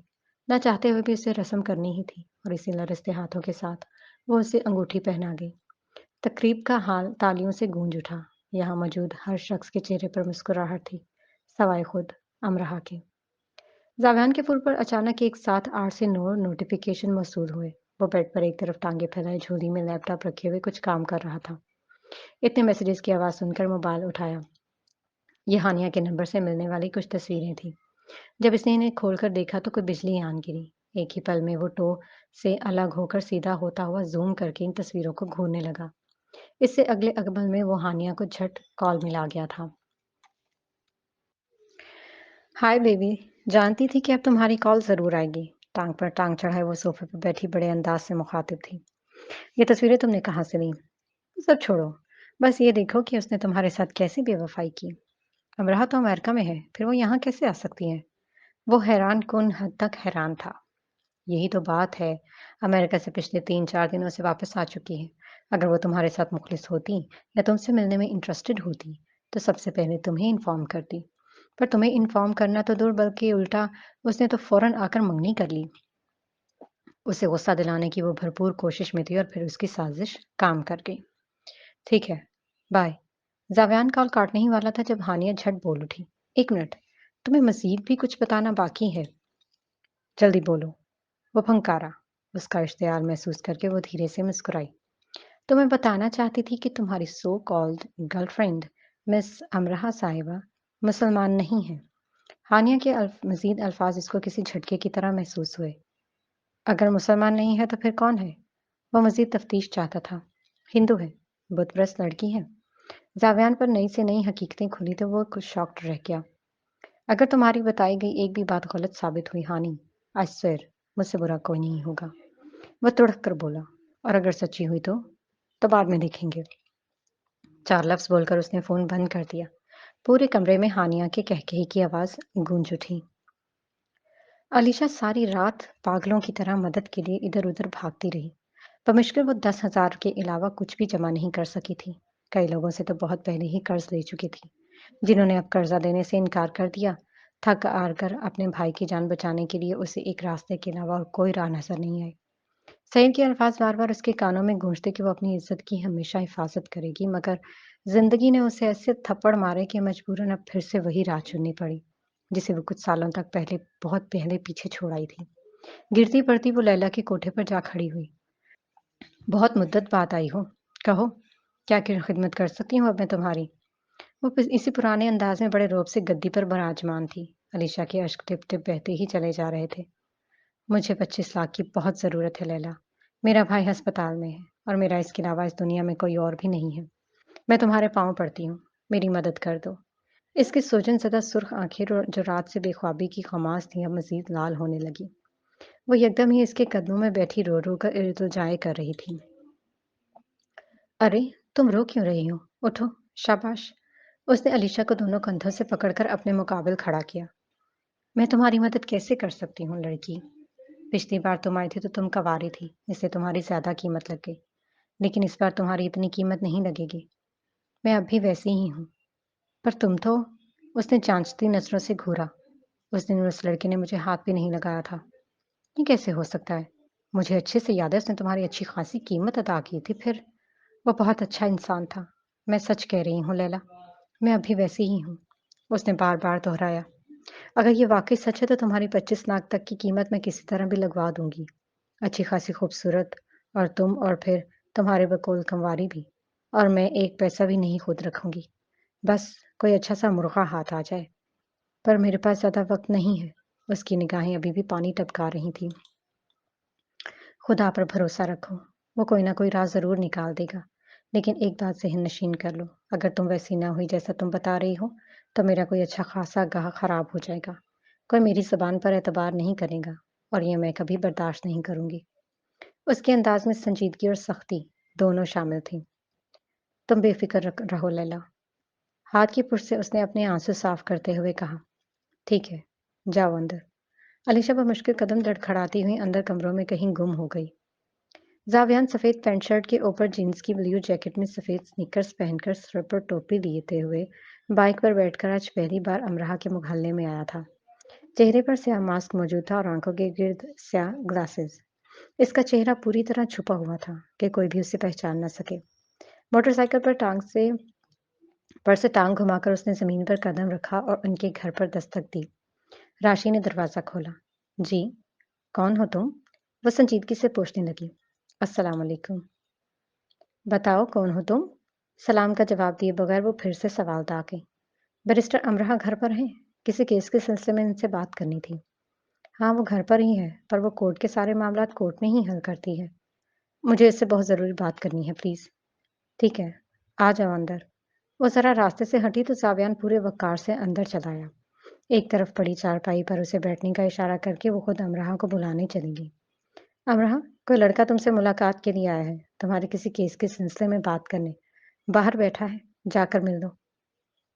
[SPEAKER 1] نہ چاہتے ہوئے بھی اسے رسم کرنی ہی تھی اور اسی لرزتے ہاتھوں کے ساتھ وہ اسے انگوٹھی پہنا گئی. تقریب کا حال تالیوں سے گونج اٹھا. यहाँ मौजूद हर शख्स के चेहरे पर मुस्कुराहट थी, सवाए खुद अमरहा के। जावियान के फ़ोन पर अचानक एक साथ 8 से 9 नोटिफ़िकेशन मौसूल हुए। वो बेड पर एक तरफ टांगे फैलाए झोली में लैपटॉप रखे हुए कुछ काम कर रहा था। इतने मैसेजेस की आवाज़ सुनकर मोबाइल उठाया। ये हानिया के नंबर से मिलने वाली कुछ तस्वीरें थीं। जब इसने इन्हें खोलकर देखा तो कोई बिजली आन गिरी। एक ही पल में वो टो से अलग होकर सीधा होता हुआ ज़ूम करके इन तस्वीरों को घूरने लगा। इससे अगले अगबल में वो हानिया को झट कॉल मिला गया था। हाय बेबी, जानती थी कि अब तुम्हारी कॉल ज़रूर आएगी। टांग पर टांग चढ़ाए वो सोफे पर बैठी बड़े अंदाज से मुखातिब थी। ये तस्वीरें तुमने कहाँ से ली? सब छोड़ो, बस ये देखो कि उसने तुम्हारे साथ कैसी बेवफाई की। अमराह तो अमेरिका में है, फिर वो यहाँ कैसे आ सकती है? वो हैरान कुन हद तक हैरान था। यही तो बात है, अमेरिका से पिछले 3-4 दिनों से वापस आ चुकी है। अगर वो तुम्हारे साथ मुखलिस होती या तुमसे मिलने में इंटरेस्टेड होती, तो सबसे पहले तुम्हें इन्फॉर्म करती। पर तुम्हें इन्फॉर्म करना तो दूर बल्कि उल्टा उसने तो फ़ौरन आकर मंगनी कर ली। उसे गुस्सा दिलाने की वो भरपूर कोशिश में थी और फिर उसकी साजिश काम कर गई। ठीक है, बाय। जावियान कॉल काटने ही वाला था जब हानिया झट बोल उठी। 1 मिनट, तुम्हें मज़ीद भी कुछ बताना बाकी है। जल्दी बोलो। वो फंकारा। उसका इश्तियाल महसूस करके वो धीरे से मुस्कुराई। तो मैं बताना चाहती थी कि तुम्हारी सो कॉल्ड गर्लफ्रेंड मिस अमरहा साहिबा मुसलमान नहीं है। हानिया के मजीद अल्फाज इसको किसी झटके की तरह महसूस हुए। अगर मुसलमान नहीं है तो फिर कौन है? वो मजीद तफ्तीश चाहता था। हिंदू है, बुतप्रस्त लड़की है। जावियान पर नई से नई हकीकतें खुली तो वो कुछ शॉक्ड रह गया। अगर तुम्हारी बताई गई एक भी बात गलत साबित हुई हानि, आई स्वेयर मुझसे बुरा कोई नहीं होगा। वह तुड़क कर बोला, और अगर सच्ची हुई तो बाद में देखेंगे। 4 लफ्ज़ बोलकर उसने फ़ोन बंद कर दिया। पूरे कमरे में हानिया के कहकहे की आवाज़ गूंज उठी। अलीशा सारी रात पागलों की तरह मदद के लिए इधर-उधर भागती रही। बमुश्किल वो 10,000 के अलावा कुछ भी जमा नहीं कर सकी थी। कई लोगों से तो बहुत पहले ही कर्ज ले चुकी थी, जिन्होंने अब कर्जा देने से इनकार कर दिया। थक हार कर अपने भाई की जान बचाने के लिए उसे एक रास्ते के अलावा और कोई राह नजर नहीं आई। सईद के अल्फाज बार-बार उसके कानों में गूंजते कि वो अपनी इज्जत की हमेशा हिफाजत करेगी, मगर जिंदगी ने उसे ऐसे थप्पड़ मारे कि मजबूरन अब फिर से वही राह चुननी पड़ी, जिसे वो कुछ सालों तक पहले बहुत पहले पीछे छोड़ आई थी। गिरती पड़ती वो लैला के कोठे पर जा खड़ी हुई। बहुत मुद्दत बाद आई हो, कहो क्या खिदमत कर सकती हूँ अब मैं तुम्हारी? वो इसी पुराने अंदाज में बड़े रौब से गद्दी पर विराजमान थी। अलीशा के अश्क टिप टिप बहते ही चले जा रहे थे। मुझे 25 लाख की बहुत ज़रूरत है लैला। मेरा भाई अस्पताल में है और मेरा इसके अलावा इस दुनिया में कोई और भी नहीं है। मैं तुम्हारे पाँव पड़ती हूँ, मेरी मदद कर दो। इसकी सोजन ज़दा सुर्ख आंखें जो रात से बेख्वाबी की खमास थी अब मजीद लाल होने लगी। वो एकदम ही इसके कदमों में बैठी रो रो कर इल्तिजाएं कर रही थी। अरे, तुम रो क्यों रही हो? उठो, शाबाश। उसने अलीशा को दोनों कंधों से पकड़कर अपने मुकाबिल खड़ा किया। मैं तुम्हारी मदद कैसे कर सकती हूँ लड़की? पिछली बार तुम आई थी तो तुम कँवारी थी, इसलिए तुम्हारी ज़्यादा कीमत लग गई। लेकिन इस बार तुम्हारी इतनी कीमत नहीं लगेगी। मैं अब भी वैसी ही हूँ। पर तुम तो उसने जांचती नज़रों से घूरा। उस दिन उस लड़के ने मुझे हाथ भी नहीं लगाया था। ये कैसे हो सकता है? मुझे अच्छे से याद है उसने तुम्हारी अच्छी खासी कीमत अदा की थी फिर। वो बहुत अच्छा इंसान था। मैं सच कह रही हूँ लैला, मैं अभी वैसी ही हूँ। उसने बार-बार दोहराया। अगर ये वाक़ई सच है तो तुम्हारी 25 लाख तक की कीमत मैं किसी तरह भी लगवा दूँगी। अच्छी खासी खूबसूरत और तुम और फिर तुम्हारे बकौल कंवारी भी। और मैं एक पैसा भी नहीं खुद रखूँगी। बस कोई अच्छा सा मुर्गा हाथ आ जाए। पर मेरे पास ज़्यादा वक़्त नहीं है। उसकी निगाहें अभी भी पानी टपका रही थीं। खुदा पर भरोसा रखो। वो कोई ना कोई राह ज़रूर निकाल देगा। लेकिन एक बात ज़हन-नशीन कर लो, अगर तुम वैसी ना हुई जैसा तुम बता रही हो, तो मेरा कोई अच्छा खासा गाह ख़राब हो जाएगा। कोई मेरी ज़बान पर एतबार नहीं करेगा और ये मैं कभी बर्दाश्त नहीं करूँगी। उसके अंदाज़ में संजीदगी और सख्ती दोनों शामिल थीं। तुम बेफ़िक्र रहो लैला। हाथ की पुष्ट से उसने अपने आँसू साफ़ करते हुए कहा। ठीक है, जाओ अंदर। अलीशा बमुश्किल कदम लड़खड़ाती हुई अंदर कमरों में कहीं गुम हो गई। जावियान सफ़ेद पैंट शर्ट के ऊपर जीन्स की ब्लू जैकेट में सफ़ेद स्नीकर्स पहनकर सर पर टोपी लेते हुए बाइक पर बैठकर आज पहली बार अमराह के मुहल्ले में आया था। चेहरे पर स्याह मास्क मौजूद था और आंखों के गिर्द स्याह ग्लासेस। इसका चेहरा पूरी तरह छुपा हुआ था कि कोई भी उसे पहचान न सके। मोटरसाइकिल पर टांग से पर से टांग घुमाकर उसने ज़मीन पर कदम रखा और उनके घर पर दस्तक दी। राशि ने दरवाज़ा खोला। जी, कौन हो तुम? वो संजीदगी से पूछने लगी। अस्सलाम वालेकुम। बताओ कौन हो तुम? सलाम का जवाब दिए बगैर वो फिर से सवाल दागे। बैरिस्टर अमरहा घर पर हैं? किसी केस के सिलसिले में इनसे बात करनी थी। हाँ, वो घर पर ही है, पर वो कोर्ट के सारे मामलात कोर्ट में ही हल करती है। मुझे इससे बहुत ज़रूरी बात करनी है, प्लीज़। ठीक है, आ जाओ अंदर। वो ज़रा रास्ते से हटी तो सावियान पूरे वक़ार से अंदर चला आया। एक तरफ पड़ी चारपाई पर उसे बैठने का इशारा करके वो खुद अमरहा को बुलाने चली गई। अमरहा, कोई लड़का तुमसे मुलाकात के लिए आया है, तुम्हारे किसी केस के सिलसिले में बात करने। बाहर बैठा है, जाकर मिल लो।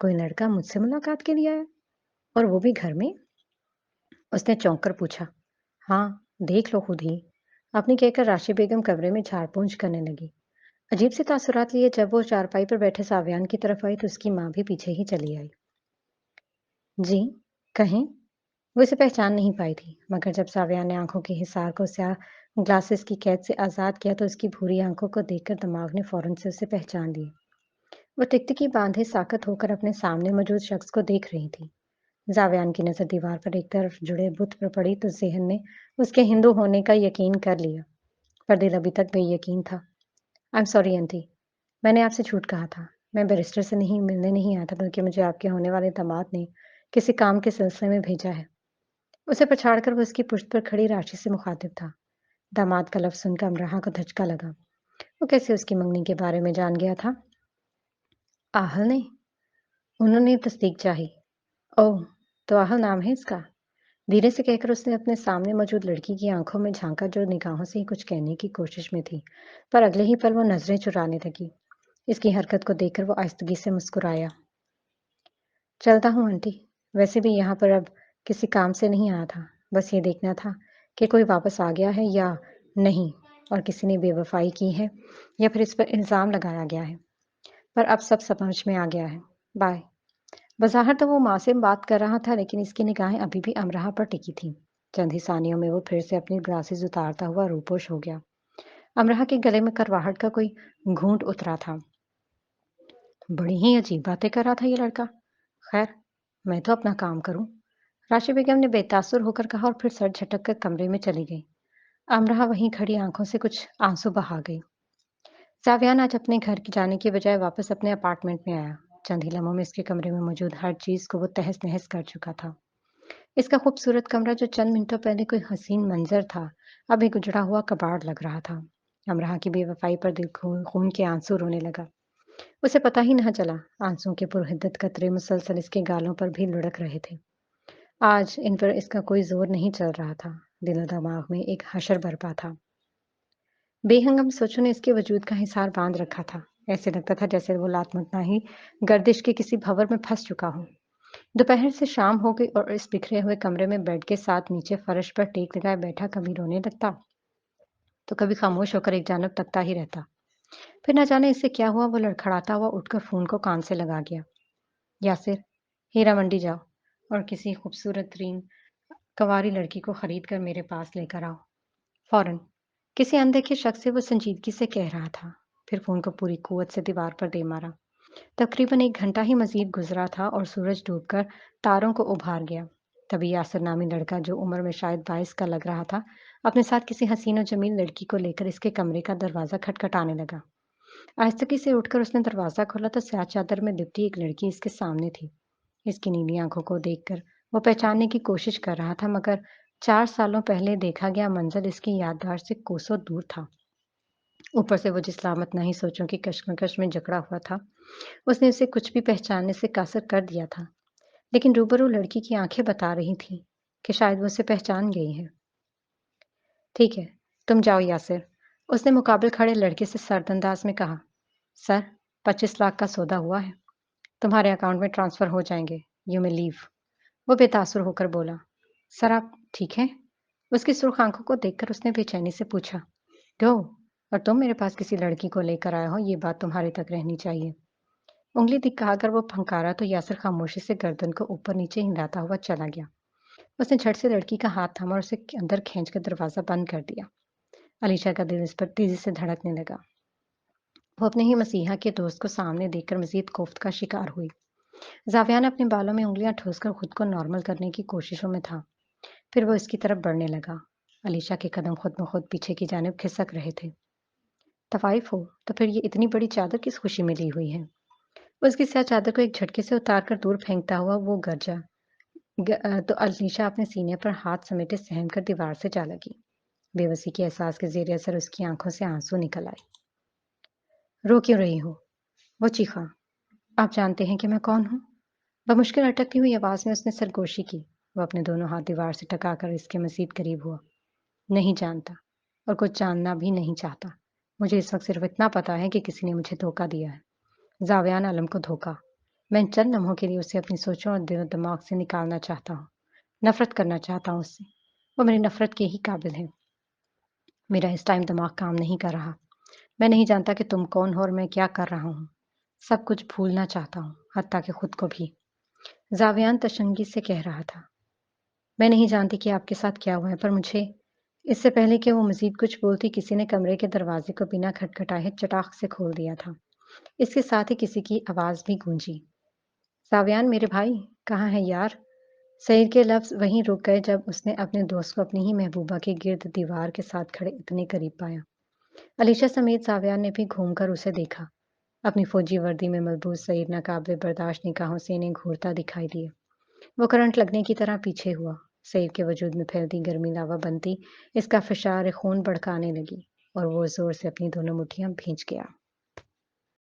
[SPEAKER 1] कोई लड़का मुझसे मुलाकात के लिए आया? और वो भी घर में? उसने चौंक कर पूछा। हाँ, देख लो खुद ही। अपनी कहकर राशि बेगम कमरे में झाड़ पोंछ करने लगी। अजीब से तासुरात लिए जब वो चारपाई पर बैठे सावियान की तरफ आई तो उसकी माँ भी पीछे ही चली आई। जी, कहें? वो इसे पहचान नहीं पाई थी, मगर जब सावियान ने आंखों के हिसार को स्याह ग्लासेस की कैद से आज़ाद किया तो उसकी भूरी आंखों को देखकर दिमाग ने फौरन से उसे पहचान लिया। वो टिकटिकी बांधे साकत होकर अपने सामने मौजूद शख्स को देख रही थी। जावियान की नज़र दीवार पर एक तरफ जुड़े बुत पर पड़ी तो ज़ेहन ने उसके हिंदू होने का यकीन कर लिया, पर दिल अभी तक बेयकीन था। आई एम सॉरी आंटी, मैंने आपसे झूठ कहा था। मैं बैरिस्टर से नहीं मिलने नहीं आया था बल्कि मुझे आपके होने वाले दामाद ने किसी काम के सिलसिले में भेजा है। उसे पछाड़कर वो उसकी पुश्त पर खड़ी राशि से मुखातिब था। दामाद का लफ्ज़ सुनकर अमरहा को धचका लगा। वो कैसे उसकी मंगनी के बारे में जान गया था? आहल ने? उन्होंने तस्दीक चाही। ओह! तो आहल नाम है इसका? धीरे से कहकर उसने अपने सामने मौजूद लड़की की आंखों में झांका जो निगाहों से ही कुछ कहने की कोशिश में थी, पर अगले ही पल वो नजरें चुराने लगी। इसकी हरकत को देखकर वो आहिस्तगी से मुस्कुराया। चलता हूँ आंटी। वैसे भी यहाँ पर अब किसी काम से नहीं आया था। बस ये देखना था कि कोई वापस आ गया है या नहीं और किसी ने बेवफाई की है या फिर इस पर इल्ज़ाम लगाया गया है। पर अब सब समझ में आ गया है। बाय। बज़ाहिर तो वो माँ से बात कर रहा था लेकिन इसकी निगाहें अभी भी अमरहा पर टिकी थीं। चंद ही सानियों में वो फिर से अपनी ग्लासेस उतारता हुआ रूपोश हो गया। अमरहा के गले में करवाहट का कोई घूंट उतरा था। बड़ी ही अजीब बातें कर रहा था ये लड़का। खैर, मैं तो अपना काम करूं। राशि बेगम ने बेतासुर होकर कहा और फिर सर झटक कर कमरे में चली गई। अमरहा वहीं खड़ी आंखों से कुछ आंसू बहा गई। सावियान आज अपने घर की जाने की बजाय वापस अपने अपार्टमेंट में आया। चंद ही लम्हों में इसके कमरे में मौजूद हर चीज को वो तहस नहस कर चुका था। इसका खूबसूरत कमरा जो चंद मिनटों पहले कोई हसीन मंजर था, अब एक उजड़ा हुआ कबाड़ लग रहा था। अमरहा की बेवफाई पर दिल खून खून के आंसू रोने लगा। उसे पता ही न चला, आंसुओं के पुरहिद्दत कतरे मुसलसल इसके गालों पर भी लुढ़क रहे थे। आज इन पर इसका कोई जोर नहीं चल रहा था। दिल दिमाग में एक हशर बरपा था। बेहंगम सोचों ने इसके वजूद का हिसार बांध रखा था। ऐसे लगता था जैसे वो लातमतना ही गर्दिश के किसी भंवर में फंस चुका हो। दोपहर से शाम हो गई और इस बिखरे हुए कमरे में बेड के साथ नीचे फर्श पर टेक लगाए बैठा कभी रोने लगता तो कभी खामोश होकर एक जानब तकता ही रहता। फिर न जाने इससे क्या हुआ, वो लड़खड़ाता हुआ उठकर फोन को कान से लगा गया। यासिर, हीरा मंडी जाओ और किसी खूबसूरत तरीन कंवारी लड़की को खरीद कर मेरे पास लेकर आओ फौरन। किसी अनदेखे शख्स से वो संजीदगी से कह रहा था। फिर फोन को पूरी कुव्वत से दीवार पर दे मारा। तकरीबन 1 घंटा ही मज़ीद गुज़रा था और सूरज डूबकर तारों को उभार गया। तभी यासिर नामी लड़का, जो उम्र में शायद 22 का लग रहा था, अपने साथ किसी हसीन और जमील लड़की को लेकर इसके कमरे का दरवाज़ा खटखटाने लगा। आहिस्तगी से उठकर उसने दरवाज़ा खोला तो स्याह चादर में लिपटी एक लड़की इसके सामने थी। इसकी नीली आंखों को देखकर वो पहचानने की कोशिश कर रहा था, मगर 4 सालों पहले देखा गया मंज़र इसकी याददाश्त से कोसों दूर था। ऊपर से वो जिस्लामत नहीं सोचों की कशमकश में जकड़ा हुआ था। उसने उसे कुछ भी पहचानने से कासर कर दिया था, लेकिन रूबरू लड़की की आंखें बता रही थीं कि शायद वो उसे पहचान गई है। ठीक है, तुम जाओ यासिर, उसने मुकाबिल खड़े लड़के से सर्द अंदाज में कहा। सर, 25 लाख का सौदा हुआ है, तुम्हारे अकाउंट में ट्रांसफर हो जाएंगे। You may leave. वो बेतासुर होकर बोला। सर, आप ठीक हैं? उसकी सुर्ख आंखों को देखकर उसने बेचैनी से पूछा। गो, और तुम मेरे पास किसी लड़की को लेकर आए हो, ये बात तुम्हारे तक रहनी चाहिए। उंगली दिखाकर वो फंकारा तो यासिर खामोशी से गर्दन को ऊपर नीचे हिलाता हुआ चला गया। उसने झट से लड़की का हाथ थामा और उसे अंदर खींचकर दरवाजा बंद कर दिया। अलीशा का दिल इस पर तेजी से धड़कने लगा। وہ اپنے ہی مسیحا کے دوست کو سامنے دیکھ کر مزید کوفت کا شکار ہوئی۔ زاویان اپنے بالوں میں انگلیاں ٹھوس کر خود کو نارمل کرنے کی کوششوں میں تھا۔ پھر وہ اس کی طرف بڑھنے لگا۔ علیشا کے قدم خود بخود پیچھے کی جانب کھسک رہے تھے۔ طوائف ہو تو پھر یہ اتنی بڑی چادر کس خوشی میں لی ہوئی ہے؟ اس کی سیاہ چادر کو ایک جھٹکے سے اتار کر دور پھینکتا ہوا وہ گرجا تو علیشا اپنے سینے پر ہاتھ سمیٹے سہم کر دیوار سے جا لگی۔ بے بسی کے احساس کے زیر اثر اس کی آنکھوں سے آنسو نکل آئے۔ رو کیوں رہی ہو؟ وہ چیخا۔ آپ جانتے ہیں کہ میں کون ہوں؟ بمشکل اٹکتی ہوئی آواز میں اس نے سرگوشی کی۔ وہ اپنے دونوں ہاتھ دیوار سے ٹکا کر اس کے مزید قریب ہوا۔ نہیں جانتا، اور کچھ جاننا بھی نہیں چاہتا۔ مجھے اس وقت صرف اتنا پتا ہے کہ کسی نے مجھے دھوکہ دیا ہے۔ زاویان عالم کو دھوکہ۔ میں ان چند لمحوں کے لیے اسے اپنی سوچوں اور دل و دماغ سے نکالنا چاہتا ہوں۔ نفرت کرنا چاہتا ہوں اس سے۔ وہ میری نفرت کے ہی قابل ہے۔ میرا اس ٹائم دماغ کام نہیں کر رہا۔ میں نہیں جانتا کہ تم کون ہو اور میں کیا کر رہا ہوں۔ سب کچھ بھولنا چاہتا ہوں، حتیٰ کہ خود کو بھی۔ زاویان تشنگی سے کہہ رہا تھا۔ میں نہیں جانتی کہ آپ کے ساتھ کیا ہوا ہے، پر مجھے… اس سے پہلے کہ وہ مزید کچھ بولتی کسی نے کمرے کے دروازے کو بنا کھٹکھٹائے چٹاخ سے کھول دیا تھا۔ اس کے ساتھ ہی کسی کی آواز بھی گونجی۔ زاویان میرے بھائی، کہاں ہے یار؟ سعید کے لفظ وہیں رک گئے جب اس نے اپنے دوست کو اپنی ہی محبوبہ کے گرد دیوار کے ساتھ کھڑے اتنے قریب پایا۔ علیشا سمیت زاویان نے بھی گھوم کر اسے دیکھا۔ اپنی فوجی وردی میں ملبوس سعید ناقابل برداشت نگاہوں سے انہیں گھورتا دکھائی دیا۔ وہ کرنٹ لگنے کی طرح پیچھے ہوا۔ سعید کے وجود میں پھیلتی گرمی لاوا بنتی اس کا فشار خون بڑھکانے لگی اور وہ زور سے اپنی دونوں مٹھیاں بھینچ گیا۔